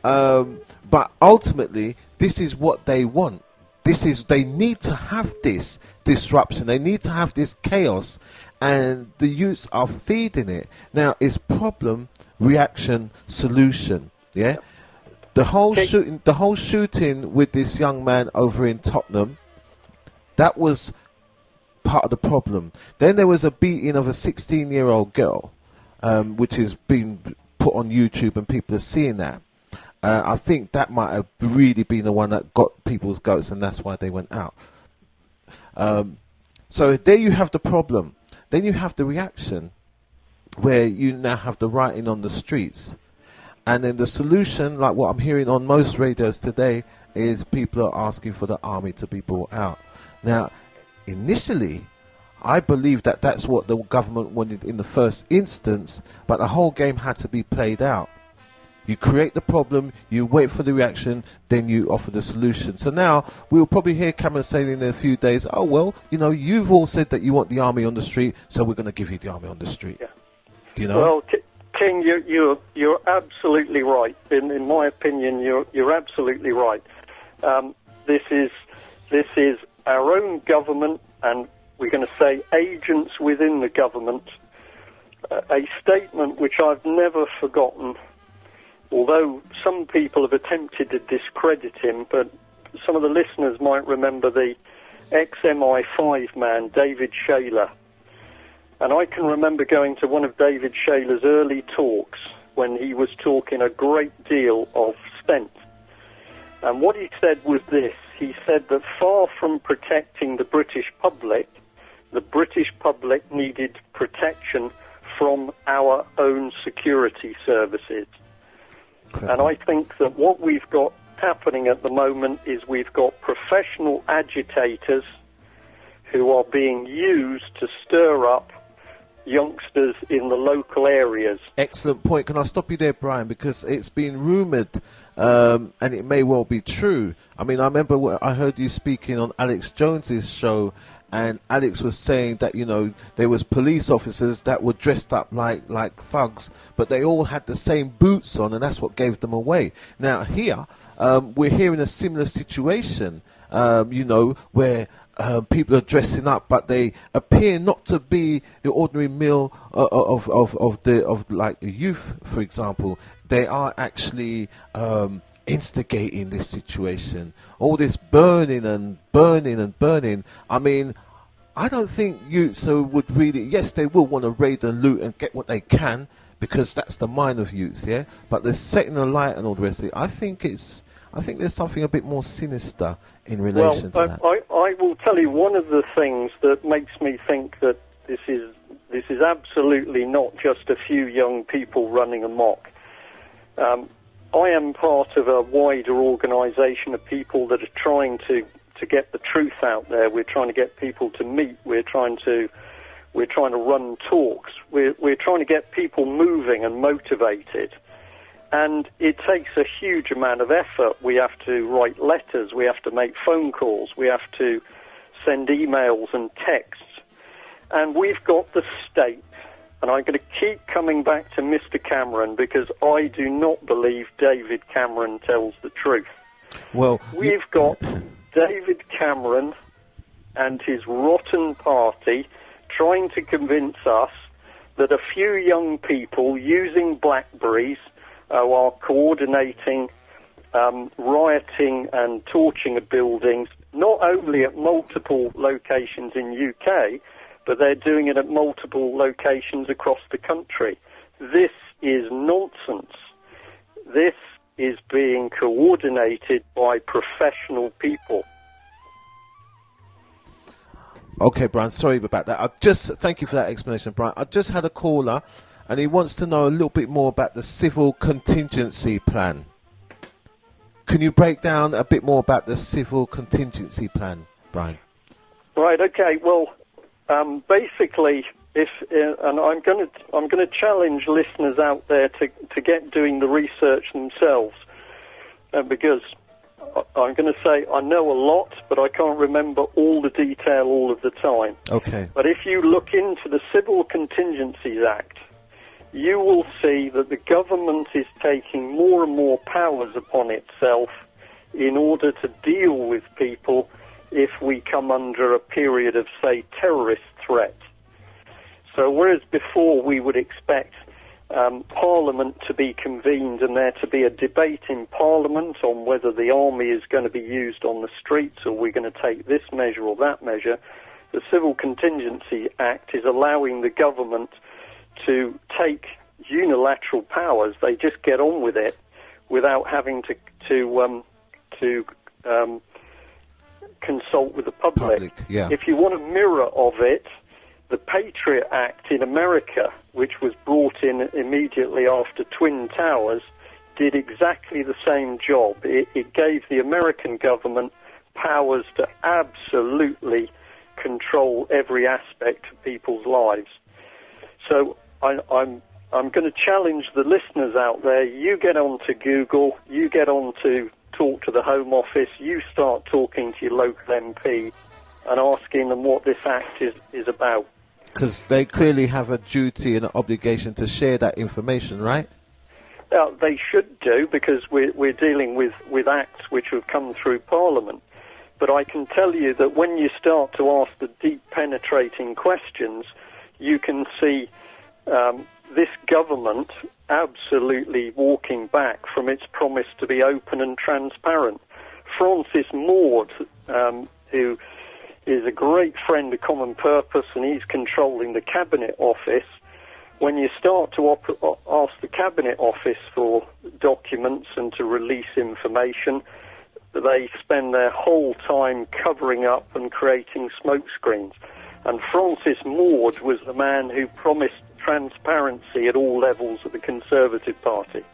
but ultimately, this is what they want. This is they need to have this disruption. They need to have this chaos, and the youths are feeding it. Now, it's problem, reaction, solution. Yeah, Okay. the whole shooting with this young man over in Tottenham, that was part of the problem. Then there was a beating of a 16-year-old girl, which has been put on YouTube, and people are seeing that. I think that might have really been the one that got people's goats, and that's why they went out. So there you have the problem. Then you have the reaction, where you now have the rioting on the streets. And then the solution, like what I'm hearing on most radios today, is people are asking for the army to be brought out. Now, initially, I believe that that's what the government wanted in the first instance, but the whole game had to be played out. You create the problem, you wait for the reaction, then you offer the solution. So now we'll probably hear Cameron saying in a few days, oh, well, you know, you've all said that you want the army on the street, so we're going to give you the army on the street. Yeah. Do you know? Well, King, you're absolutely right. In my opinion, you're absolutely right. This is our own government, and we're going to say agents within the government. A statement which I've never forgotten, although some people have attempted to discredit him, but some of the listeners might remember the ex-MI5 man, David Shayler. And I can remember going to one of David Shayler's early talks when he was talking a great deal of Spent. And what he said was this. He said that far from protecting the British public needed protection from our own security services. Correct. And I think that what we've got happening at the moment is we've got professional agitators who are being used to stir up youngsters in the local areas. Excellent point. Can I stop you there, Brian? Because it's been rumoured, and it may well be true. I mean, I remember I heard you speaking on Alex Jones's show, and Alex was saying that, you know, there was police officers that were dressed up like thugs, but they all had the same boots on, and that's what gave them away. Now here, we're hearing a similar situation, you know, where people are dressing up, but they appear not to be the ordinary meal of like the youth, for example. They are actually instigating this situation. All this burning and burning and burning. I mean, I don't think youths would really. Yes, they will want to raid and loot and get what they can, because that's the mind of youths, yeah. But they're setting a light and all the rest of it. I think there's something a bit more sinister in relation to that. I will tell you one of the things that makes me think that this is absolutely not just a few young people running amok. I am part of a wider organisation of people that are trying to get the truth out there. We're trying to get people to meet. We're trying to run talks. We're trying to get people moving and motivated. And it takes a huge amount of effort. We have to write letters. We have to make phone calls. We have to send emails and texts. And we've got the state. And I'm going to keep coming back to Mr. Cameron, because I do not believe David Cameron tells the truth. Well, we've got David Cameron and his rotten party trying to convince us that a few young people using BlackBerries are coordinating rioting and torching of buildings, not only at multiple locations in UK, but they're doing it at multiple locations across the country. This is nonsense. This is being coordinated by professional people. Okay, Brian, sorry about that. Thank you for that explanation, Brian. I just had a caller, and he wants to know a little bit more about the civil contingency plan. Can you break down a bit more about the civil contingency plan, Brian? Right. Okay. Well, basically, and I'm going to challenge listeners out there to get doing the research themselves, because I'm going to say I know a lot, but I can't remember all the detail all of the time. Okay. But if you look into the Civil Contingencies Act, you will see that the government is taking more and more powers upon itself in order to deal with people if we come under a period of, say, terrorist threat. So whereas before we would expect Parliament to be convened and there to be a debate in Parliament on whether the army is going to be used on the streets or we're going to take this measure or that measure, the Civil Contingency Act is allowing the government to take unilateral powers. They just get on with it without having to consult with the public. Yeah. If you want a mirror of it, the Patriot Act in America, which was brought in immediately after Twin Towers, did exactly the same job. It gave the American government powers to absolutely control every aspect of people's lives. So I'm going to challenge the listeners out there. You get onto Google, you get on to talk to the Home Office, you start talking to your local MP and asking them what this act is about. Because they clearly have a duty and an obligation to share that information, right? They should do, because we're dealing with acts which have come through Parliament. But I can tell you that when you start to ask the deep penetrating questions, you can see this government absolutely walking back from its promise to be open and transparent. Francis Maud, who is a great friend of Common Purpose, and he's controlling the Cabinet Office. When you start to ask the Cabinet Office for documents and to release information, they spend their whole time covering up and creating smokescreens. And Francis Maud was the man who promised transparency at all levels of the Conservative Party.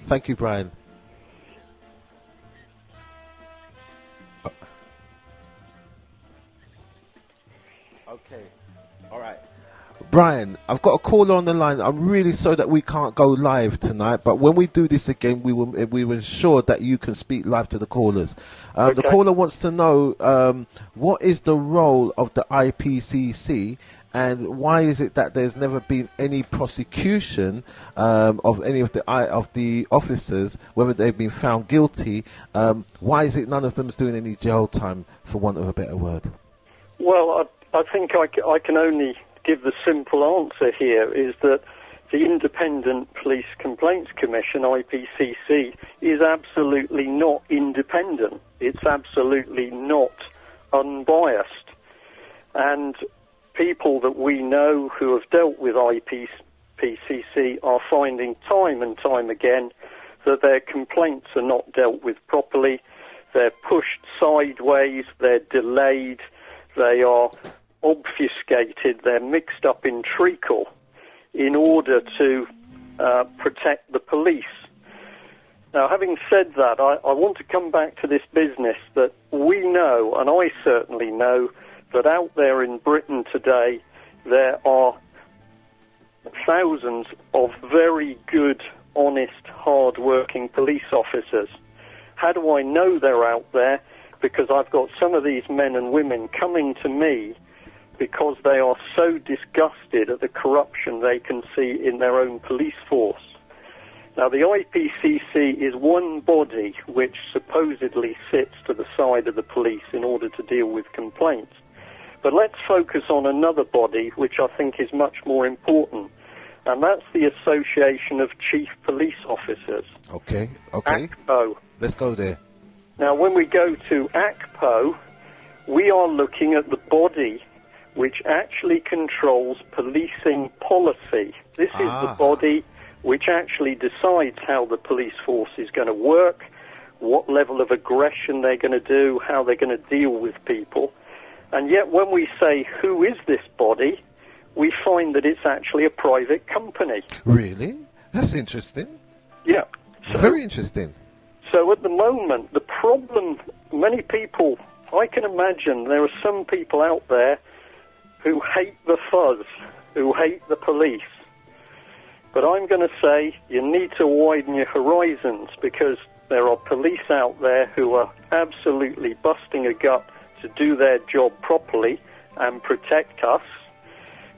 Thank you, Brian. Okay, all right. Brian, I've got a caller on the line. I'm really sorry that we can't go live tonight, but when we do this again, we will ensure that you can speak live to the callers. Okay. The caller wants to know what is the role of the IPCC, and why is it that there's never been any prosecution of any of the officers, whether they've been found guilty? Why is it none of them is doing any jail time, for want of a better word? Well, I think I can only give the simple answer here, is that the Independent Police Complaints Commission, IPCC, is absolutely not independent. It's absolutely not unbiased. And people that we know who have dealt with IPCC are finding time and time again that their complaints are not dealt with properly. They're pushed sideways, they're delayed, they are obfuscated, they're mixed up in treacle in order to protect the police. Now, having said that, I want to come back to this business that we know, and I certainly know, that out there in Britain today there are thousands of very good, honest, hard-working police officers. How do I know they're out there? Because I've got some of these men and women coming to me because they are so disgusted at the corruption they can see in their own police force. Now, the IPCC is one body which supposedly sits to the side of the police in order to deal with complaints. But let's focus on another body which I think is much more important, and that's the Association of Chief Police Officers. Okay. ACPO. Let's go there. Now, when we go to ACPO, we are looking at the body which actually controls policing policy. This is the body which actually decides how the police force is going to work, what level of aggression they're going to do, how they're going to deal with people. And yet when we say, who is this body, we find that it's actually a private company. Really? That's interesting. Yeah. Very interesting. So at the moment, the problem, many people, I can imagine there are some people out there who hate the fuzz, who hate the police. But I'm going to say you need to widen your horizons, because there are police out there who are absolutely busting a gut to do their job properly and protect us,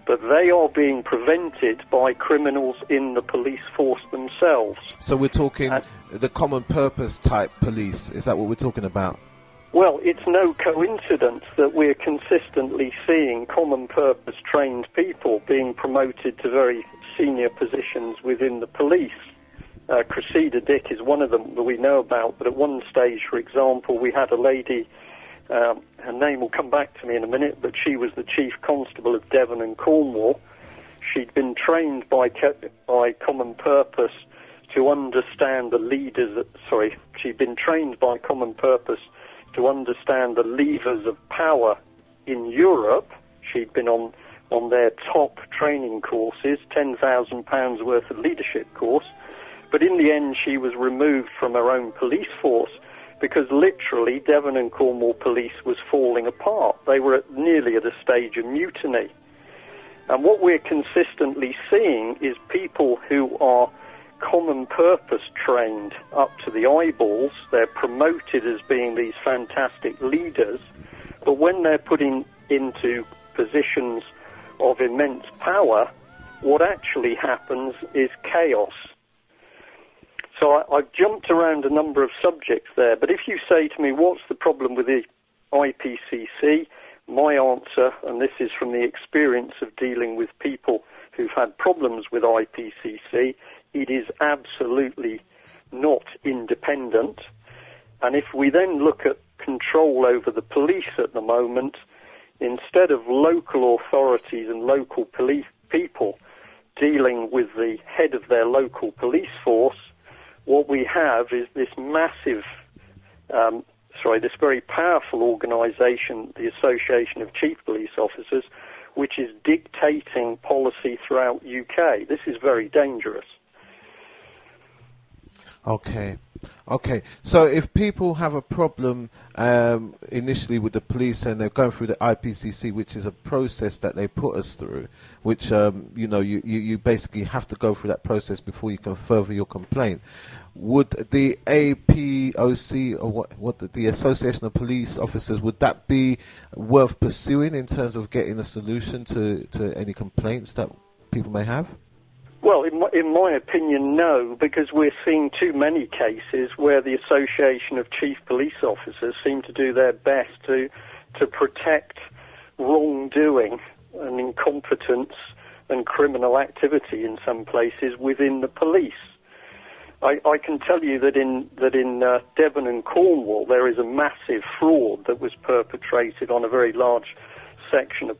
but they are being prevented by criminals in the police force themselves. So we're talking the common purpose type police. Is that what we're talking about? Well, it's no coincidence that we're consistently seeing common purpose trained people being promoted to very senior positions within the police. Cressida Dick is one of them that we know about, but at one stage, for example, we had a lady, her name will come back to me in a minute, but she was the Chief Constable of Devon and Cornwall. She'd been trained by Common Purpose to understand the leaders, she'd been trained by Common Purpose to understand the levers of power in Europe. She'd been on their top training courses, £10,000 worth of leadership course, but in the end she was removed from her own police force because literally Devon and Cornwall police was falling apart. They were nearly at a stage of mutiny. And what we're consistently seeing is people who are common purpose trained up to the eyeballs. They're promoted as being these fantastic leaders, but when they're put into positions of immense power, what actually happens is chaos. So I've jumped around a number of subjects there, but if you say to me, what's the problem with the IPCC? My answer, and this is from the experience of dealing with people who've had problems with IPCC, it is absolutely not independent. And if we then look at control over the police at the moment, instead of local authorities and local police people dealing with the head of their local police force, what we have is this massive, this very powerful organisation, the Association of Chief Police Officers, which is dictating policy throughout UK. This is very dangerous. Okay. So if people have a problem initially with the police and they're going through the IPCC, which is a process that they put us through, which you basically have to go through that process before you can further your complaint. Would the APOC, or what the Association of Police Officers, would that be worth pursuing in terms of getting a solution to any complaints that people may have? Well, in my opinion, no, because we're seeing too many cases where the Association of Chief Police Officers seem to do their best to protect wrongdoing and incompetence and criminal activity in some places within the police. I can tell you that in Devon and Cornwall there is a massive fraud that was perpetrated on a very large section of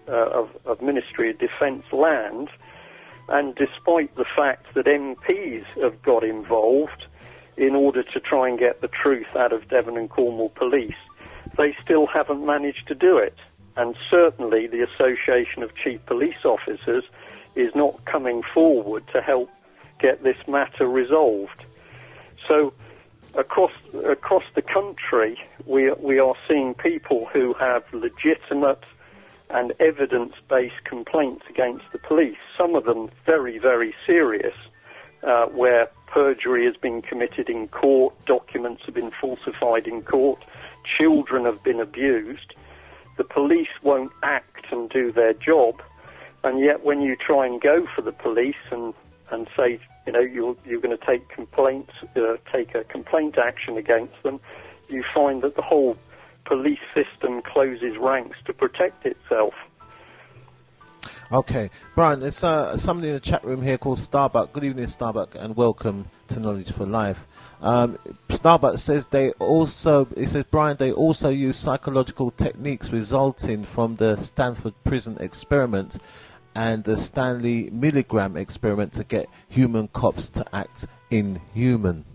of Ministry of Defence land. And despite the fact that MPs have got involved in order to try and get the truth out of Devon and Cornwall police, they still haven't managed to do it. And certainly the Association of Chief Police Officers is not coming forward to help get this matter resolved. So across the country, we are seeing people who have legitimate and evidence-based complaints against the police, some of them very, very serious, where perjury has been committed in court, documents have been falsified in court, children have been abused. The police won't act and do their job, and yet when you try and go for the police and say, you're going to take complaints, take a complaint action against them, you find that the whole police system closes ranks to protect itself. Okay, Brian, there's somebody in the chat room here called Starbuck. Good evening, Starbuck, and welcome to Knowledge for Life. Starbuck says Brian, they also use psychological techniques resulting from the Stanford prison experiment and the Stanley Milligram experiment to get human cops to act inhuman.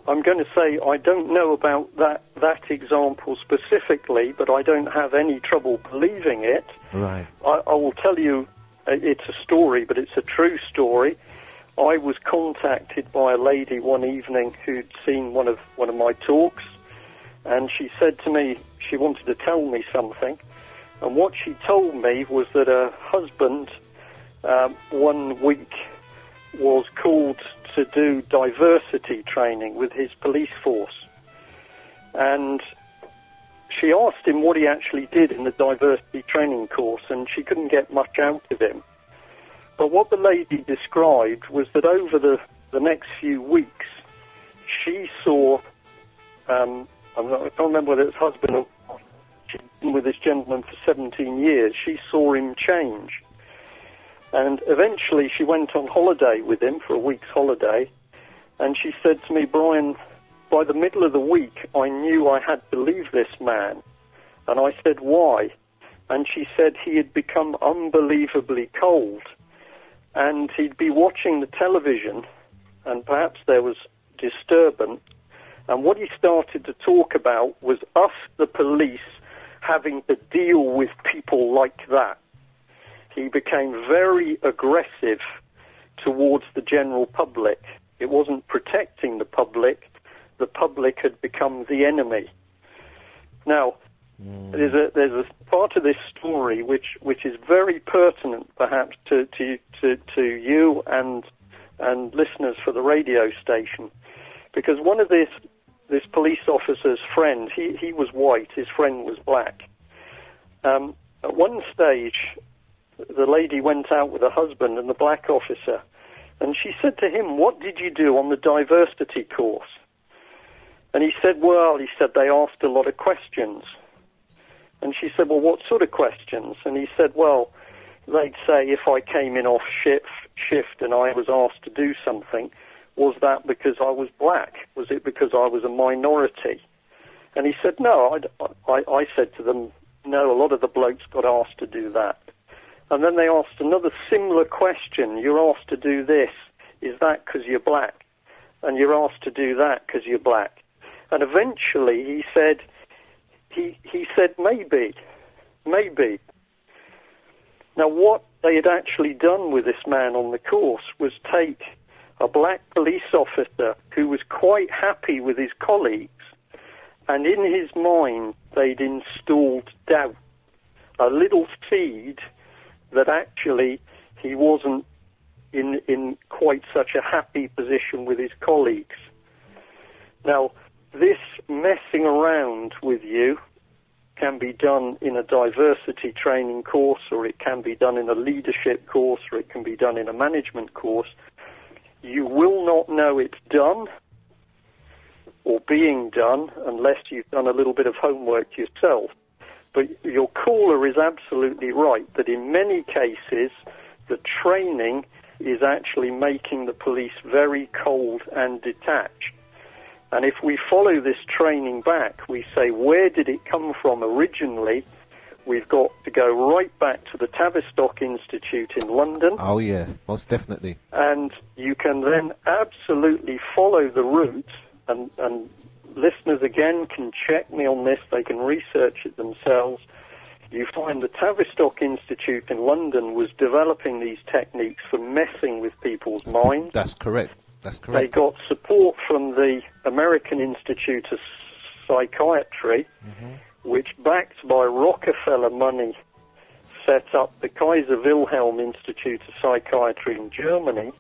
I'm going to say I don't know about that example specifically, but I don't have any trouble believing it. Right. I will tell you it's a story, but it's a true story. I was contacted by a lady one evening who'd seen one of my talks, and she said to me she wanted to tell me something. And what she told me was that her husband, 1 week, was called to do diversity training with his police force. And she asked him what he actually did in the diversity training course, and she couldn't get much out of him. But what the lady described was that over the next few weeks, she saw, I can't remember whether it's husband or she'd been with this gentleman for 17 years, she saw him change. And eventually she went on holiday with him for a week's holiday, and she said to me, Brian, by the middle of the week, I knew I had to leave this man. And I said, why? And she said he had become unbelievably cold. And he'd be watching the television, and perhaps there was disturbance. And what he started to talk about was us, the police, having to deal with people like that. He became very aggressive towards the general public. It wasn't protecting the public. The public had become the enemy. Now, there's a part of this story which is very pertinent, perhaps, to you and listeners for the radio station, because one of this police officer's friend, he was white, his friend was black. At one stage, the lady went out with her husband and the black officer, and she said to him, what did you do on the diversity course? And he said, they asked a lot of questions. And she said, well, what sort of questions? And he said, well, they'd say if I came in off shift and I was asked to do something, was that because I was black? Was it because I was a minority? And he said, no. I said to them, no, a lot of the blokes got asked to do that. And then they asked another similar question. You're asked to do this. Is that because you're black? And you're asked to do that because you're black. And eventually he said, maybe. Now, what they had actually done with this man on the course was take a black police officer who was quite happy with his colleagues, and in his mind they'd installed doubt, a little seed that actually he wasn't in quite such a happy position with his colleagues. Now, this messing around with you can be done in a diversity training course, or it can be done in a leadership course, or it can be done in a management course. You will not know it's done or being done unless you've done a little bit of homework yourself. But your caller is absolutely right that in many cases the training is actually making the police very cold and detached. And if we follow this training back, we say, where did it come from originally? We've got to go right back to the Tavistock Institute in London. Oh, yeah, most definitely. And you can then absolutely follow the route, and listeners, again, can check me on this. They can research it themselves. You find the Tavistock Institute in London was developing these techniques for messing with people's minds. That's correct. That's correct. They got support from the American Institute of Psychiatry, which, backed by Rockefeller money, set up the Kaiser Wilhelm Institute of Psychiatry in Germany.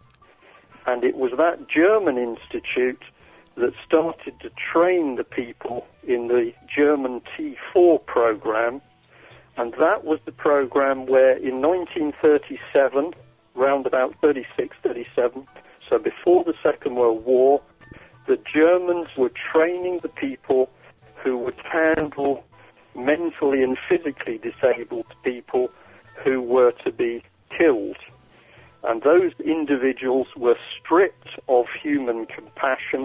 And it was that German institute that started to train the people in the German T4 program. And that was the program where in 1937, round about 36, 37, so before the Second World War, the Germans were training the people who would handle mentally and physically disabled people who were to be killed. And those individuals were stripped of human compassion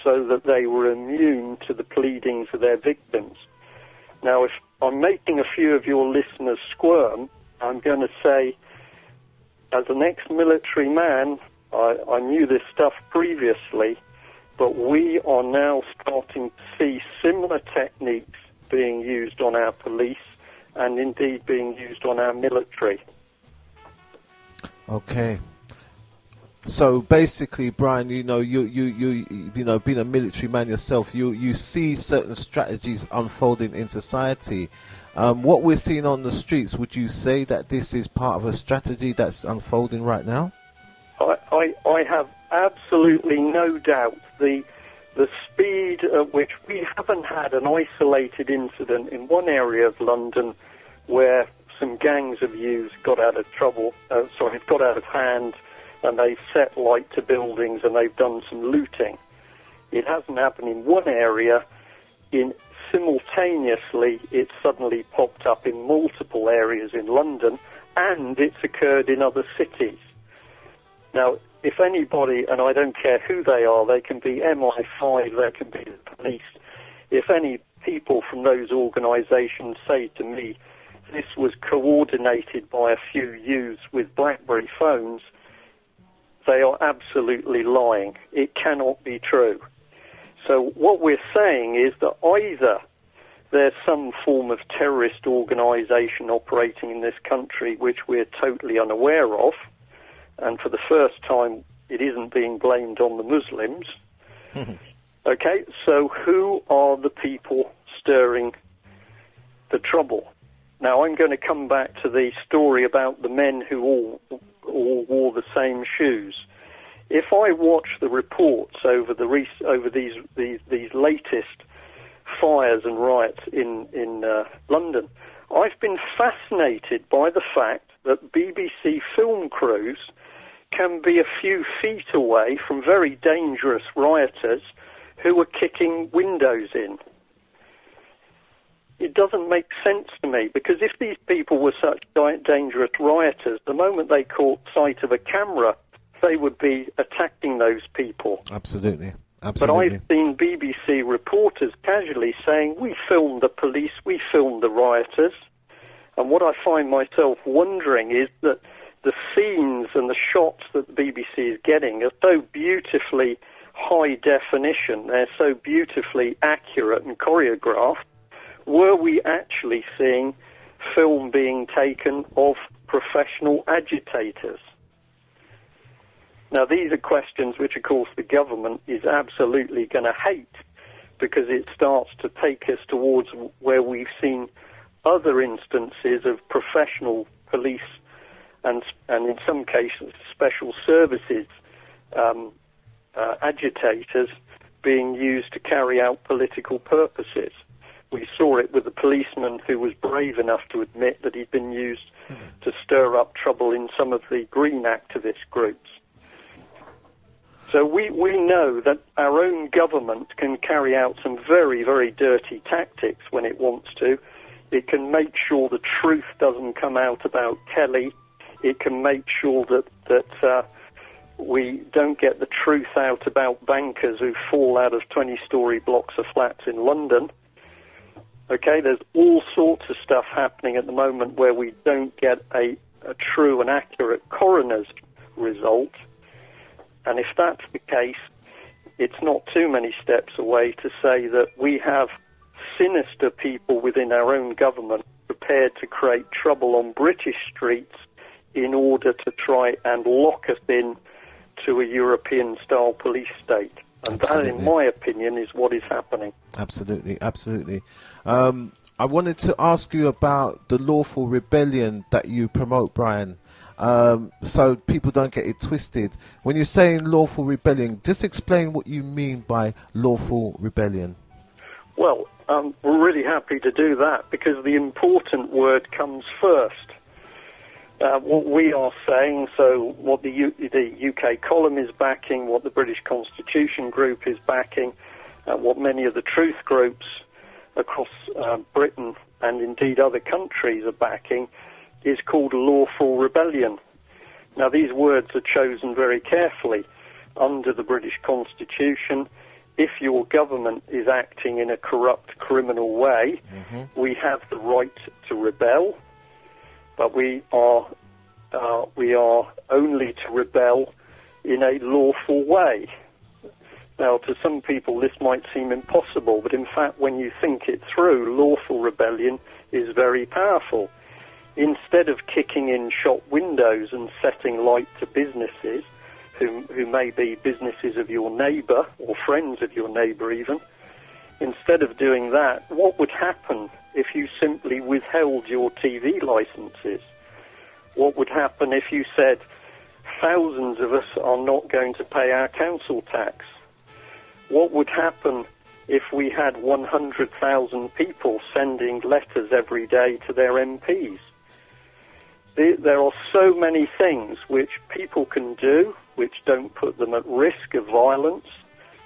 so that they were immune to the pleadings of their victims. Now, if I'm making a few of your listeners squirm, I'm going to say, as an ex-military man, I knew this stuff previously, but we are now starting to see similar techniques being used on our police and indeed being used on our military. Okay. So basically, Brian, you know, being a military man yourself, you see certain strategies unfolding in society. What we're seeing on the streets, would you say that this is part of a strategy that's unfolding right now? I have absolutely no doubt the speed at which we haven't had an isolated incident in one area of London where some gangs of youths got out of got out of hand, and they've set light to buildings and they've done some looting. It hasn't happened in one area. Simultaneously, it's suddenly popped up in multiple areas in London, and it's occurred in other cities. Now, if anybody, and I don't care who they are, they can be MI5, they can be the police, if any people from those organisations say to me this was coordinated by a few youths with BlackBerry phones, they are absolutely lying. It cannot be true. So what we're saying is that either there's some form of terrorist organisation operating in this country which we're totally unaware of, and for the first time it isn't being blamed on the Muslims. Okay, so who are the people stirring the trouble? Now I'm going to come back to the story about the men who all wore the same shoes. If I watch the reports over these latest fires and riots in London, I've been fascinated by the fact that BBC film crews can be a few feet away from very dangerous rioters who are kicking windows in. It doesn't make sense to me, because if these people were such dangerous rioters, the moment they caught sight of a camera, they would be attacking those people. Absolutely. But I've seen BBC reporters casually saying, we filmed the police, we filmed the rioters. And what I find myself wondering is that the scenes and the shots that the BBC is getting are so beautifully high definition, they're so beautifully accurate and choreographed. Were we actually seeing film being taken of professional agitators? Now, these are questions which, of course, the government is absolutely going to hate, because it starts to take us towards where we've seen other instances of professional police and in some cases special services agitators being used to carry out political purposes. We saw it with the policeman who was brave enough to admit that he'd been used to stir up trouble in some of the green activist groups. So we know that our own government can carry out some very, very dirty tactics when it wants to. It can make sure the truth doesn't come out about Kelly. It can make sure that we don't get the truth out about bankers who fall out of 20-storey blocks of flats in London. Okay, there's all sorts of stuff happening at the moment where we don't get a true and accurate coroner's result. And if that's the case, it's not too many steps away to say that we have sinister people within our own government prepared to create trouble on British streets in order to try and lock us in to a European-style police state. And Absolutely. that, in my opinion, is what is happening. Absolutely, absolutely. I wanted to ask you about the lawful rebellion that you promote, Brian. So people don't get it twisted. When you're saying lawful rebellion, just explain what you mean by lawful rebellion. Well, we're really happy to do that, because the important word comes first. What we are saying, so what the UK column is backing, what the British Constitution Group is backing, what many of the truth groups across Britain and indeed other countries are backing, is called lawful rebellion. Now, these words are chosen very carefully. Under the British Constitution, if your government is acting in a corrupt, criminal way, we have the right to rebel, but we are only to rebel in a lawful way. Now, to some people this might seem impossible, but in fact when you think it through, lawful rebellion is very powerful. instead of kicking in shop windows and setting light to businesses, who may be businesses of your neighbour or friends of your neighbour even, instead of doing that, what would happen if you simply withheld your TV licences? What would happen if you said, thousands of us are not going to pay our council tax? What would happen if we had 100,000 people sending letters every day to their MPs? There are so many things which people can do which don't put them at risk of violence.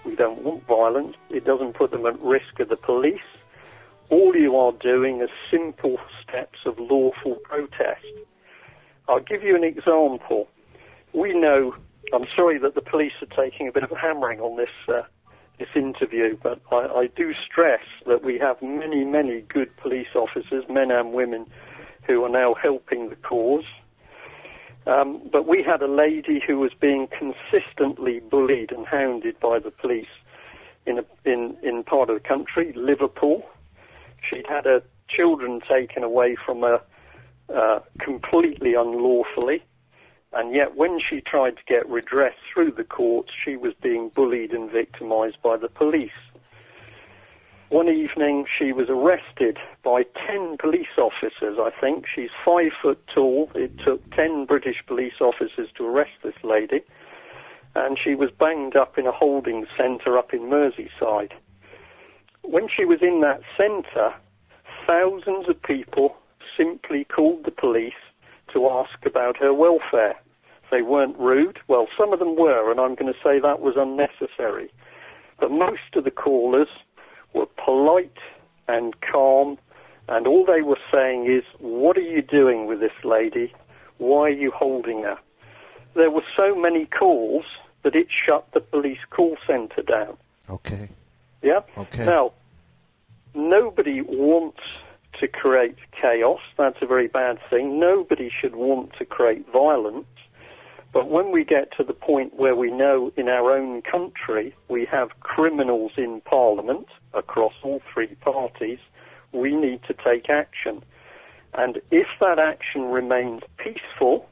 We don't want violence. It doesn't put them at risk of the police. All you are doing is simple steps of lawful protest. I'll give you an example. We know, I'm sorry that the police are taking a bit of a hammering on this interview, but I do stress that we have many, many good police officers, men and women, who are now helping the cause. But we had a lady who was being consistently bullied and hounded by the police in part of the country, Liverpool. She'd had her children taken away from her completely unlawfully, and yet when she tried to get redress through the courts, she was being bullied and victimised by the police. One evening, she was arrested by 10 police officers, I think. She's 5 foot tall. It took 10 British police officers to arrest this lady. And she was banged up in a holding centre up in Merseyside. When she was in that centre, thousands of people simply called the police to ask about her welfare. They weren't rude. Well, some of them were, and I'm going to say that was unnecessary. But most of the callers were polite and calm, and all they were saying is, what are you doing with this lady? Why are you holding her? There were so many calls that it shut the police call centre down. Okay. Yeah? Okay. Now, nobody wants to create chaos. That's a very bad thing. Nobody should want to create violence. But when we get to the point where we know in our own country we have criminals in Parliament across all three parties, we need to take action. And if that action remains peaceful,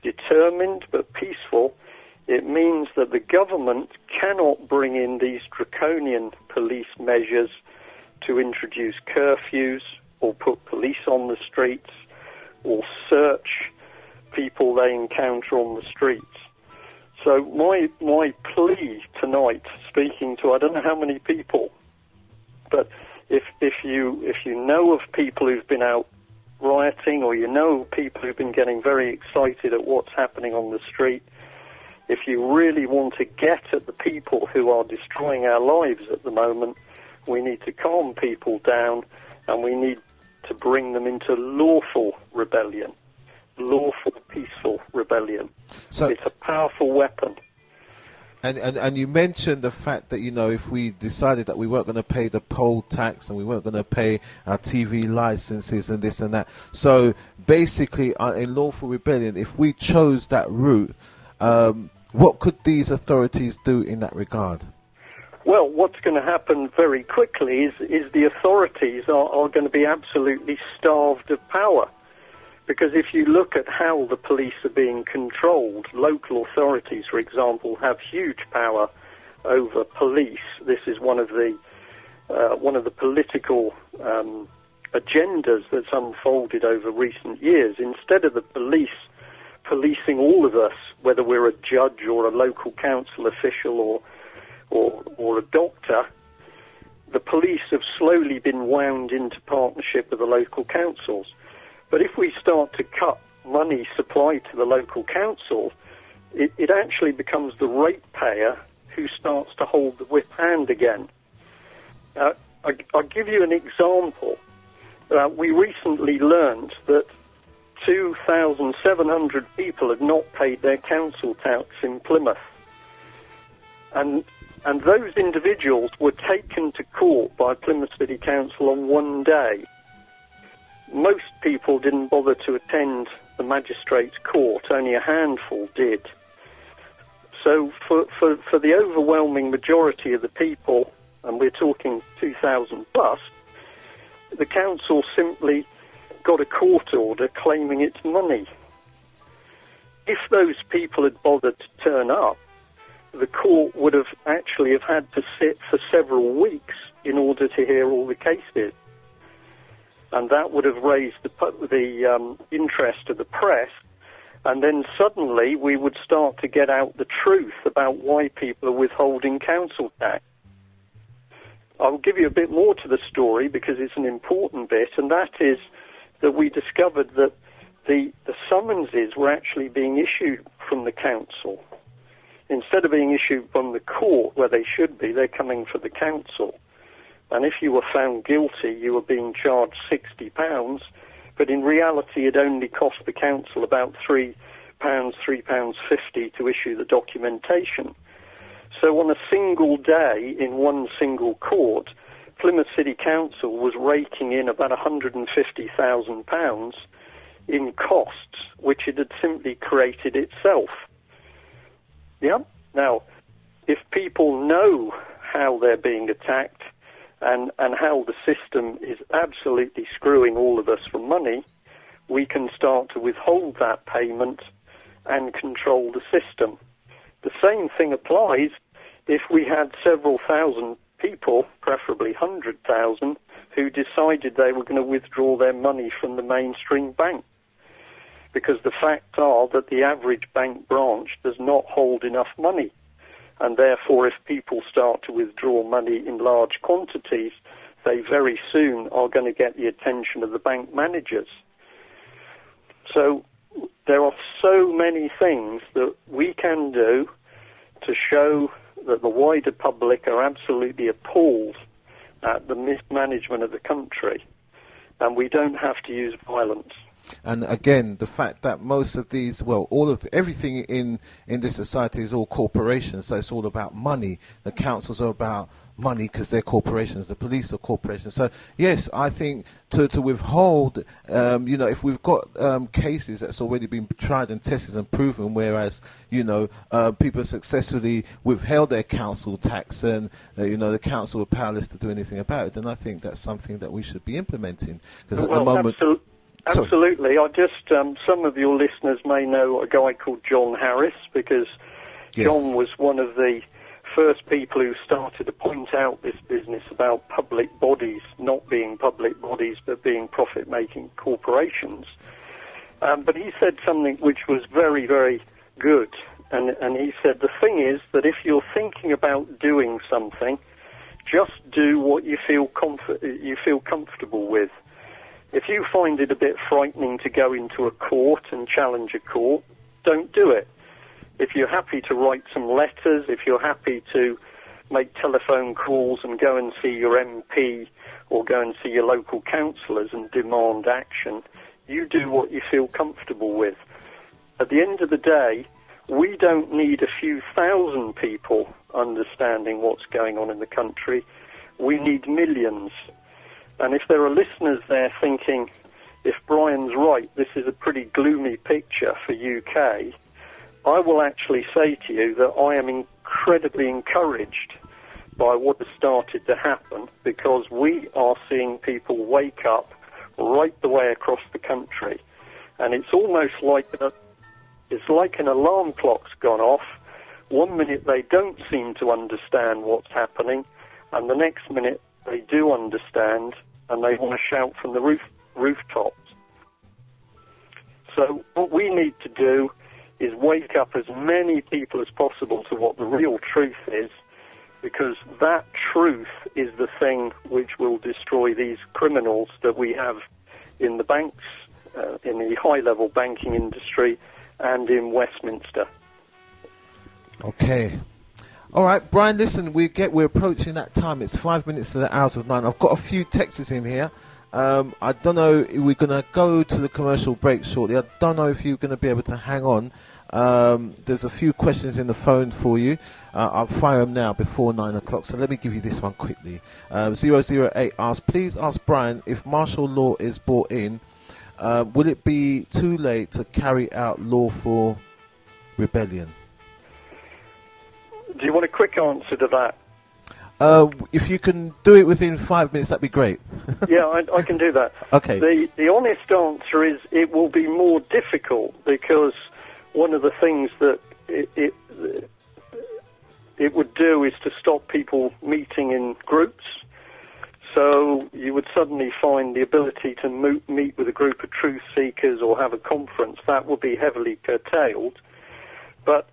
determined but peaceful, it means that the government cannot bring in these draconian police measures to introduce curfews or put police on the streets or search people they encounter on the streets. So my plea tonight, speaking to I don't know how many people, but if you know of people who've been out rioting, or you know people who've been getting very excited at what's happening on the street, if you really want to get at the people who are destroying our lives at the moment, we need to calm people down, and we need to bring them into lawful rebellion. Lawful, peaceful rebellion. So it's a powerful weapon. And you mentioned the fact that, you know, if we decided that we weren't going to pay the poll tax and we weren't going to pay our TV licenses and this and that. So basically, in lawful rebellion, if we chose that route, what could these authorities do in that regard? Well, what's going to happen very quickly is the authorities are going to be absolutely starved of power. Because if you look at how the police are being controlled, local authorities, for example, have huge power over police. This is one of the political agendas that's unfolded over recent years. Instead of the police policing all of us, whether we're a judge or a local council official or a doctor, the police have slowly been wound into partnership with the local councils. But if we start to cut money supplied to the local council, it actually becomes the ratepayer who starts to hold the whip hand again. I'll give you an example. We recently learned that 2,700 people had not paid their council tax in Plymouth. And those individuals were taken to court by Plymouth City Council on one day. Most people didn't bother to attend the magistrate's court, only a handful did. So for the overwhelming majority of the people, and we're talking 2,000 plus, the council simply got a court order claiming its money. If those people had bothered to turn up, the court would have actually have had to sit for several weeks in order to hear all the cases. And that would have raised the interest of the press, and then suddenly we would start to get out the truth about why people are withholding council tax. I'll give you a bit more to the story because it's an important bit, and that is that we discovered that the summonses were actually being issued from the council. Instead of being issued from the court where they should be, they're coming for the council. And if you were found guilty, you were being charged £60, but in reality it only cost the council about £3, £3.50 to issue the documentation. So on a single day in one single court, Plymouth City Council was raking in about £150,000 in costs, which it had simply created itself. Yeah? Now, if people know how they're being attacked and how the system is absolutely screwing all of us for money, we can start to withhold that payment and control the system. The same thing applies if we had several thousand people, preferably 100,000, who decided they were going to withdraw their money from the mainstream bank. Because the facts are that the average bank branch does not hold enough money. And therefore, if people start to withdraw money in large quantities, they very soon are going to get the attention of the bank managers. So there are so many things that we can do to show that the wider public are absolutely appalled at the mismanagement of the country, and we don't have to use violence. And again, the fact that most of these, well, everything in this society is all corporations, so it's all about money. The councils are about money because they're corporations. The police are corporations. So yes, I think to withhold, if we've got cases that's already been tried and tested and proven, whereas people successfully withheld their council tax and the council were powerless to do anything about it, then I think that's something that we should be implementing, because at the moment. Absolutely. I just, some of your listeners may know a guy called John Harris, because John was one of the first people who started to point out this business about public bodies not being public bodies but being profit-making corporations. But he said something which was very, very good. And he said, the thing is that if you're thinking about doing something, just do what you feel comfortable with. If you find it a bit frightening to go into a court and challenge a court, don't do it. If you're happy to write some letters, if you're happy to make telephone calls and go and see your MP or go and see your local councillors and demand action, you do what you feel comfortable with. At the end of the day, we don't need a few thousand people understanding what's going on in the country. We need millions. And if there are listeners there thinking, if Brian's right, this is a pretty gloomy picture for UK, I will actually say to you that I am incredibly encouraged by what has started to happen, because we are seeing people wake up right the way across the country. And it's almost like an alarm clock's gone off. 1 minute they don't seem to understand what's happening, and the next minute they do understand, and they want to shout from the rooftops. So what we need to do is wake up as many people as possible to what the real truth is, because that truth is the thing which will destroy these criminals that we have in the banks, in the high-level banking industry, and in Westminster. Okay. All right, Brian, listen, we're approaching that time. It's 5 minutes to the hours of 9. I've got a few texts in here. I don't know if we're going to go to the commercial break shortly. I don't know if you're going to be able to hang on. There's a few questions in the phone for you. I'll fire them now before 9 o'clock. So let me give you this one quickly. 008 asks, please ask Brian, if martial law is brought in, will it be too late to carry out lawful rebellion? Do you want a quick answer to that? If you can do it within 5 minutes, that'd be great. Yeah, I can do that. Okay. The honest answer is it will be more difficult, because one of the things that it would do is to stop people meeting in groups. So you would suddenly find the ability to meet with a group of truth seekers or have a conference. That would be heavily curtailed. But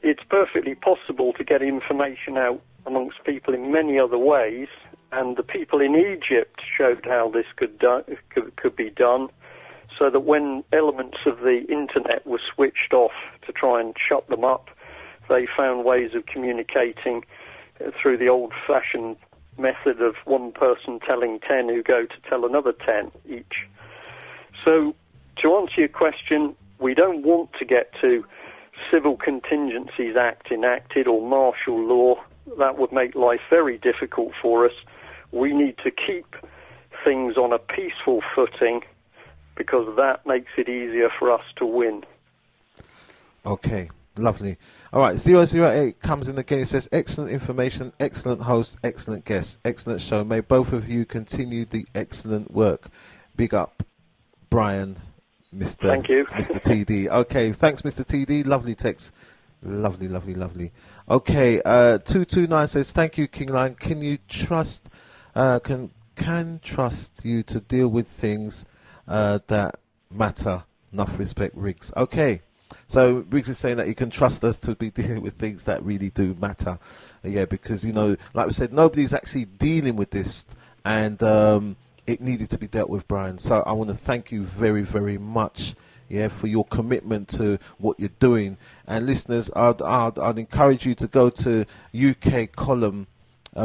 it's perfectly possible to get information out amongst people in many other ways, and the people in Egypt showed how this could be done, so that when elements of the internet were switched off to try and shut them up, they found ways of communicating through the old-fashioned method of one person telling 10 who go to tell another 10 each. So to answer your question, we don't want to get to Civil Contingencies Act enacted or martial law. That would make life very difficult for us. We need to keep things on a peaceful footing, because that makes it easier for us to win. Okay, lovely. All right, 008 comes in again. It says, excellent information, excellent host, excellent guest, excellent show. May both of you continue the excellent work. Big up, Brian, Mr. Thank you. Mr. TD. Okay, thanks, Mr. TD. Lovely text. Lovely, lovely, lovely. Okay, 229 says, thank you, King Lion. Can you trust, can trust you to deal with things that matter? Enough respect, Riggs. Okay. So Riggs is saying that you can trust us to be dealing with things that really do matter. Yeah, because, you know, like we said, nobody's actually dealing with this, and it needed to be dealt with, Brian. So I want to thank you very, very much, yeah, for your commitment to what you're doing. And listeners, I'd encourage you to go to UK Column.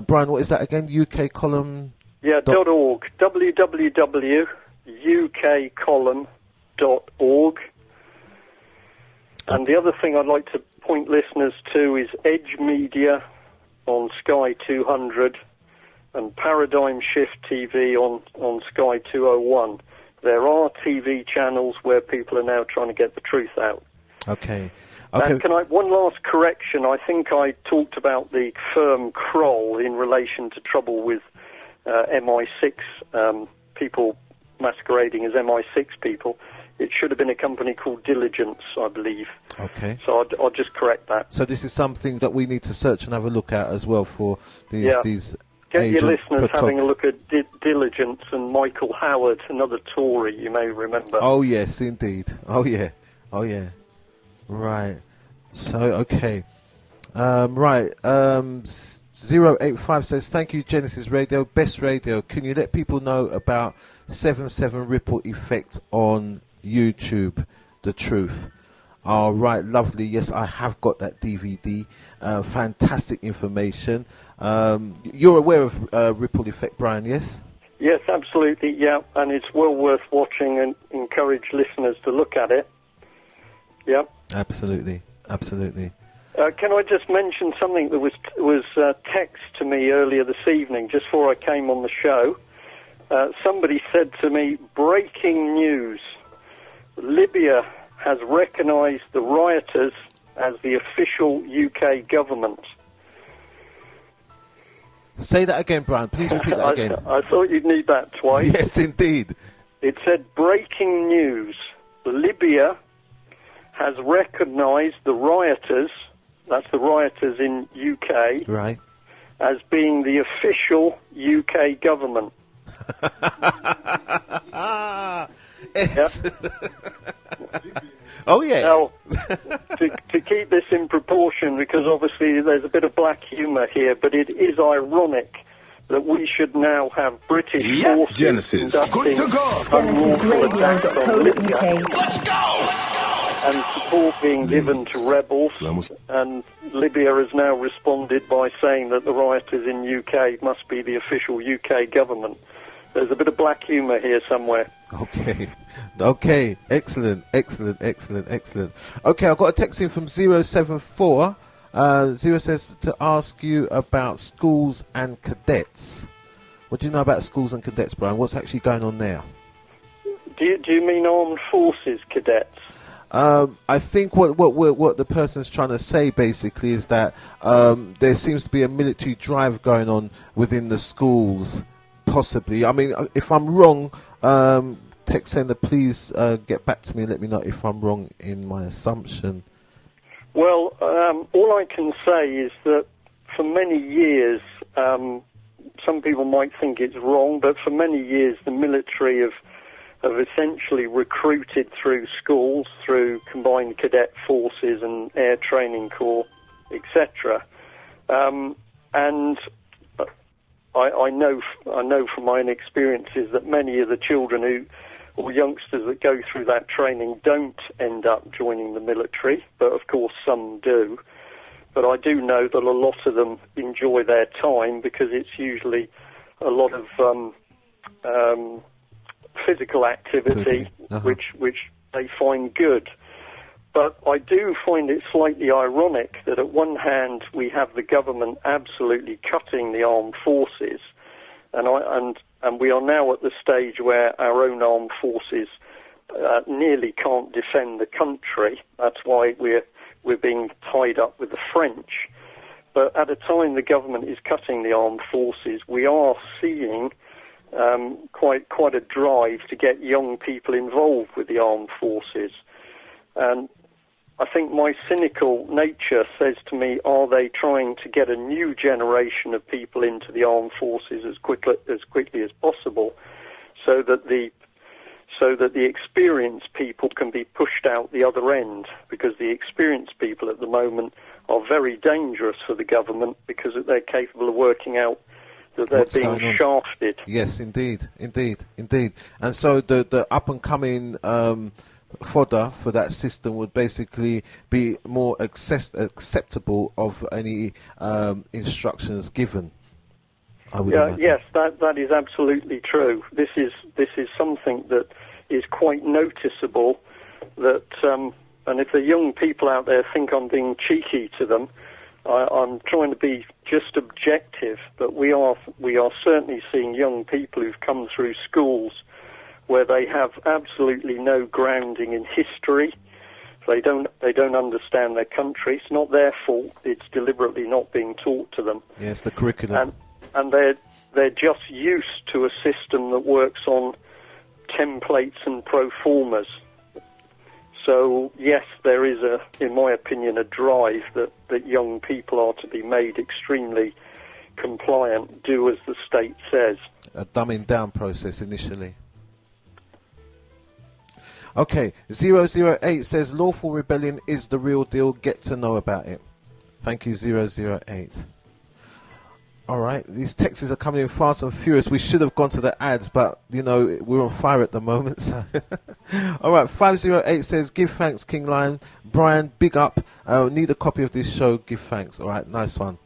Brian, what is that again? UK Column? Yeah, .org. www.ukcolumn.org. And the other thing I'd like to point listeners to is Edge Media on Sky 200 and Paradigm Shift TV on Sky 201. There are TV channels where people are now trying to get the truth out. Okay. And one last correction. I think I talked about the firm Kroll in relation to trouble with MI6 people masquerading as MI6 people. It should have been a company called Diligence, I believe. Okay. So I'll just correct that. So this is something that we need to search and have a look at as well for these Get your listeners having a look at Diligence and Michael Howard, another Tory, you may remember. Oh, yes, indeed. Oh, yeah. Oh, yeah. Right. So, okay. 085 says, thank you, Genesis Radio. Best radio. Can you let people know about 7/7 ripple effect on YouTube? The truth. All right, lovely. Yes, I have got that DVD. Fantastic information. You're aware of ripple effect, Brian, yes? Yes, absolutely, yeah. And it's well worth watching, and encourage listeners to look at it. Yeah. Absolutely, absolutely. Can I just mention something that was text to me earlier this evening, just before I came on the show? Somebody said to me, breaking news, Libya has recognised the rioters as the official UK government. Say that again, Brian. Please repeat that again. I thought you'd need that twice. Yes, indeed. It said, breaking news, Libya has recognised the rioters, that's the rioters in UK, right, as being the official UK government. Yes. Oh, yeah. Now, to keep this in proportion, because obviously there's a bit of black humour here, but it is ironic that we should now have British forces Genesis. Good to go. GenesisRadio.co.uk. Let's go! And support being given to rebels. And Libya has now responded by saying that the rioters in UK must be the official UK government. There's a bit of black humour here somewhere. Okay. Okay. Excellent. Excellent. Excellent. Excellent. Okay, I've got a text in from 074. 0 says to ask you about schools and cadets. What do you know about schools and cadets, Brian? What's actually going on there? Do you mean armed forces cadets? I think what the person's trying to say basically is that there seems to be a military drive going on within the schools, possibly. I mean, if I'm wrong, text sender, please get back to me and let me know if I'm wrong in my assumption. Well, all I can say is that for many years, some people might think it's wrong, but for many years the military have essentially recruited through schools, through combined cadet forces and air training corps, etc. And I know from my own experiences that many of the children or youngsters that go through that training don't end up joining the military, but of course some do. But I do know that a lot of them enjoy their time because it's usually a lot of physical activity, which they find good. But I do find it slightly ironic that at one hand we have the government absolutely cutting the armed forces, and we are now at the stage where our own armed forces nearly can't defend the country. That's why we're being tied up with the French. But at a time the government is cutting the armed forces, we are seeing quite a drive to get young people involved with the armed forces. And I think my cynical nature says to me, are they trying to get a new generation of people into the armed forces as quickly as possible, so that the experienced people can be pushed out the other end? Because the experienced people at the moment are very dangerous for the government because they're capable of working out that they're being shafted. Yes, indeed. And so the up and coming fodder for that system would basically be more acceptable of any instructions given. I would imagine. Yes, that is absolutely true. This is something that is quite noticeable. That and if the young people out there think I'm being cheeky to them, I'm trying to be just objective. But we are certainly seeing young people who've come through schools where they have absolutely no grounding in history. They don't understand their country. It's not their fault. It's deliberately not being taught to them. Yes, the curriculum. And they're just used to a system that works on templates and pro formas. So yes, there is in my opinion, a drive that young people are to be made extremely compliant, do as the state says. A dumbing down process initially. Okay, 008 says lawful rebellion is the real deal. Get to know about it. Thank you, 008. All right, these texts are coming in fast and furious. We should have gone to the ads, but you know we're on fire at the moment. So. All right, 508 says give thanks, King Lion. Brian, big up. Need a copy of this show. Give thanks. All right, nice one.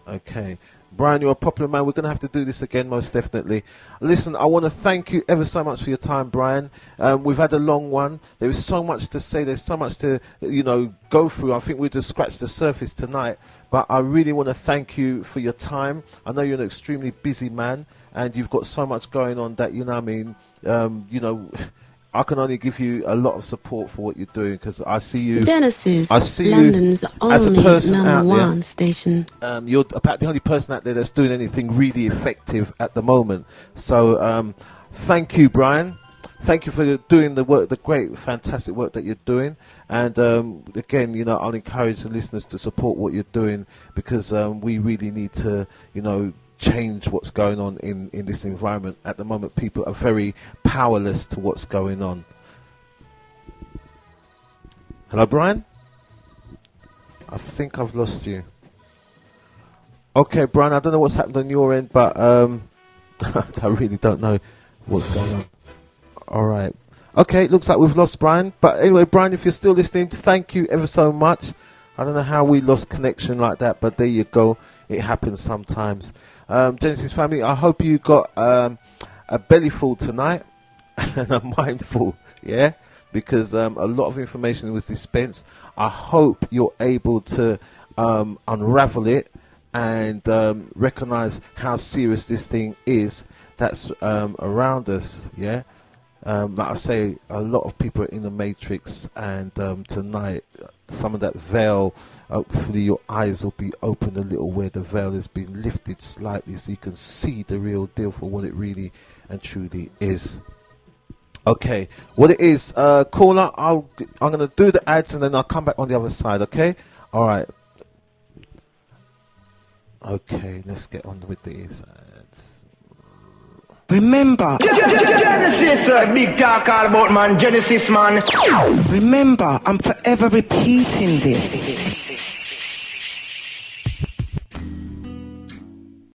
Okay. Brian, you're a popular man. We're going to have to do this again, most definitely. Listen, I want to thank you ever so much for your time, Brian. We've had a long one. There is so much to say. There's so much to, go through. I think we just scratched the surface tonight. But I really want to thank you for your time. I know you're an extremely busy man, and you've got so much going on that, I can only give you a lot of support for what you're doing, because I see you. Genesis, I see London's you as a only person number out one there. station. You're about the only person out there that's doing anything really effective at the moment. So thank you, Brian. Thank you for doing the work, the great, fantastic work that you're doing. And again, I'll encourage the listeners to support what you're doing, because we really need to, change what's going on in this environment. At the moment, people are very powerless to what's going on. Hello, Brian? I think I've lost you. Okay, Brian, I don't know what's happened on your end, but I really don't know what's going on. All right. Okay, looks like we've lost Brian. But anyway, Brian, if you're still listening, thank you ever so much. I don't know how we lost connection like that, but there you go. It happens sometimes. Genesis family, I hope you got a belly full tonight and a mind full, yeah? Because a lot of information was dispensed. I hope you're able to unravel it and recognize how serious this thing is that's around us, yeah? Like I say, a lot of people are in the matrix, and tonight, some of that veil, hopefully your eyes will be opened a little where the veil has been lifted slightly so you can see the real deal for what it really and truly is. Okay, what it is, caller, I'm gonna do the ads and then I'll come back on the other side. Okay, all right. Okay, let's get on with these ads. Remember, Genesis, big talk all about man, Genesis man. remember, I'm forever repeating this.